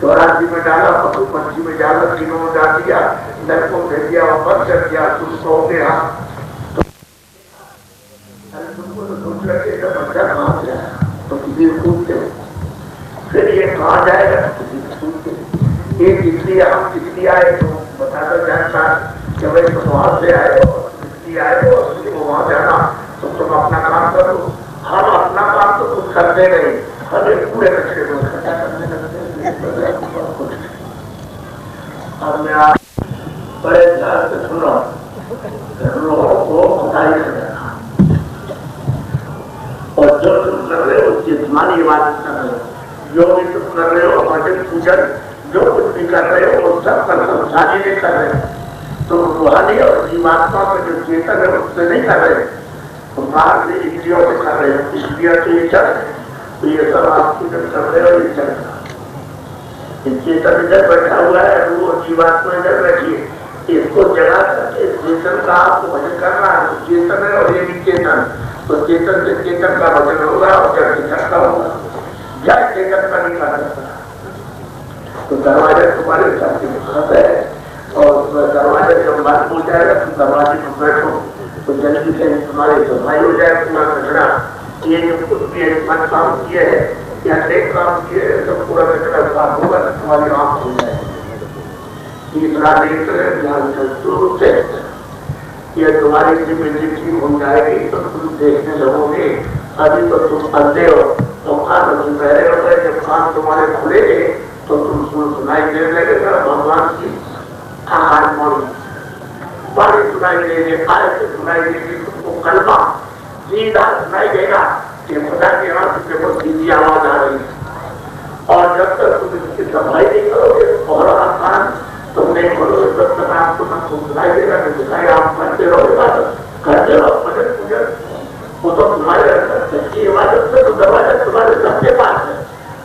चौरासी में डाला, पशु पंछी में डाला, तीनों में डाल दिया, नर को भेज दिया और बंद कर दिया, तुम सो के यहाँ तुमको तो सोच रहे बच्चा कहाँ से आया तो किसी को पूछते हो, फिर ये कहाँ जाएगा तो किसी को पूछते, ये इसलिए हम किसलिए आए तो बताता जानता कि भाई तुम वहां से आए हो, इसलिए आए हो, वहां जाना तो तुम अपना काम करो, हम अपना काम तो कुछ करते नहीं, हमें पूरे बच्चे को इकट्ठा करने लगते। अब मैं आप बड़े ध्यान से सुनो, लोगों को खुदाई कर देना, और जो तुम कर रहे हो जिस्मानी इबादत कर रहे हो, जो भी तुम कर रहे हो भजन पूजन जो कुछ भी कर रहे हो वो सब कर संसारी नहीं कर रहे, तो रूहानी और जीवात्मा में जो चेतन है उससे नहीं कर रहे, तो बाहर से इंद्रियों से कर रहे हो, इंद्रियों से ये चल रहे, तो ये सब आप पूजन कर रहे हो, ये चल रहा चेतन इधर बैठा हुआ है, वो जीवात्मा इधर बैठी है, इसको जगा करके चेतन का आपको भजन करना है, चेतन है और ये भी चेतन, तो चेतन से चेतन का भजन होगा और जड़ चेतन का होगा, जड़ चेतन का नहीं कर सकता, तो दरवाजा तुम्हारे साथ है, और दरवाजा जब बंद हो जाएगा तो दरवाजे में बैठो तो जल्दी से तुम्हारी सफाई हो जाए, पूरा कचरा ये जो कुछ भी मन काम किए है या एक काम किए तो पूरा कचरा साफ होगा, तुम्हारी आंख हो जाएगी। तीसरा नेत्र से ये तुम्हारी जिम्मेदारी हो जाएगी तो तुम देखने लगोगे, अभी तो तुम अंधे हो, तो कान सुन रहे हो, जब कान तुम्हारे खुलेंगे तो तुम सुनाई देने लगेगा भगवान की पानी सुनाई देंगे, आयत सुनाई देगी, तुमको कलमा सीधा सुनाई देगा कि खुदा के हाथ से बहुत सीधी आवाज आ रही है, और जब तक तुम इसकी सफाई नहीं करोगे और आसान तुम नहीं खोलोगे तब तक आपको न सुनाई देगा, नहीं दिखाई आप करते रहो भजन पूजन, वो तो तुम्हारे अंदर सच्ची इबादत से तो दरवाजा तुम्हारे सबके पास है,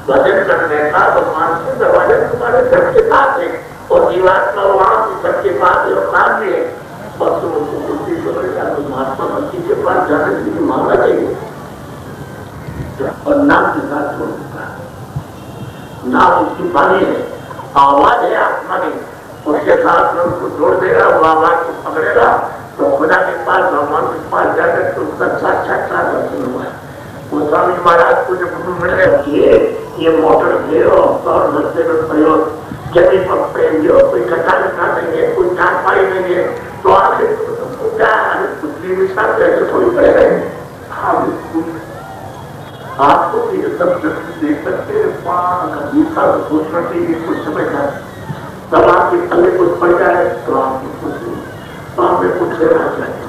भजन करने का भगवान से दरवाजा तुम्हारे सबके पास है, और जीवात्मा वहां सबके पास है, काम भी है, और तुम उसको बुद्धि करेगा तो महात्मा भक्ति के पास जाने के लिए मांगा चाहिए, और नाम के साथ छोड़ता नाम उसकी पानी है, आवाज है आत्मा की, उसके साथ में उसको जोड़ देगा, वो आवाज को पकड़ेगा तो खुदा के पास भगवान के पास जाकर तो उसका साक्षात्कार रखिए ये मोटर ले और रस्ते में प्रयोग जमीन पर पहन लो कोई कटा लगा देंगे कोई चारपाई देंगे तो आगे क्या कुछ भी विचार करके थोड़ी पड़ेगा आपको ये सब देख सकते हैं दूसरा सोचना चाहिए कुछ समय का तब आपके पल्ले कुछ पड़ जाए तो आपको कुछ तो हमें कुछ लेना चाहिए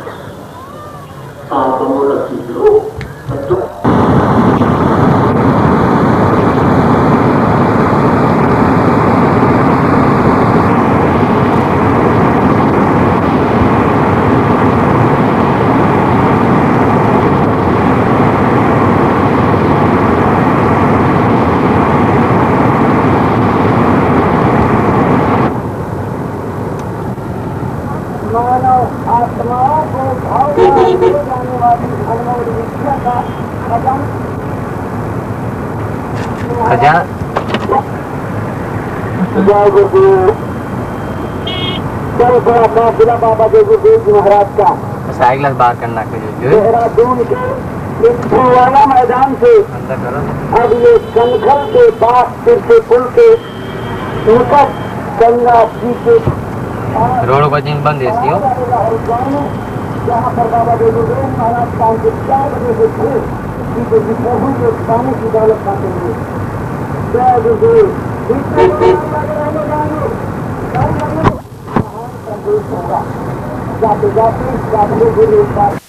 आप अमोल चीज लो मानव आत्माओं को भाव जाने वाली अनमोल विद्या का खजाना जय गुरुदेव चल थोड़ा काफिला बाबा जय गुरुदेव जी महाराज का साइड ग्लास बाहर करना के लिए देहरादून के वाला मैदान से अंदर करो अब ये कनखल के पास फिर से पुल के निकट गंगा जी के रोड को दिन बंद है इसलिए यहाँ पर बाबा जय गुरुदेव महाराज शाम के 4 बजे से थे कि प्रभु के पानी की दौलत पाते हुए जय गुरुदेव जाते जाते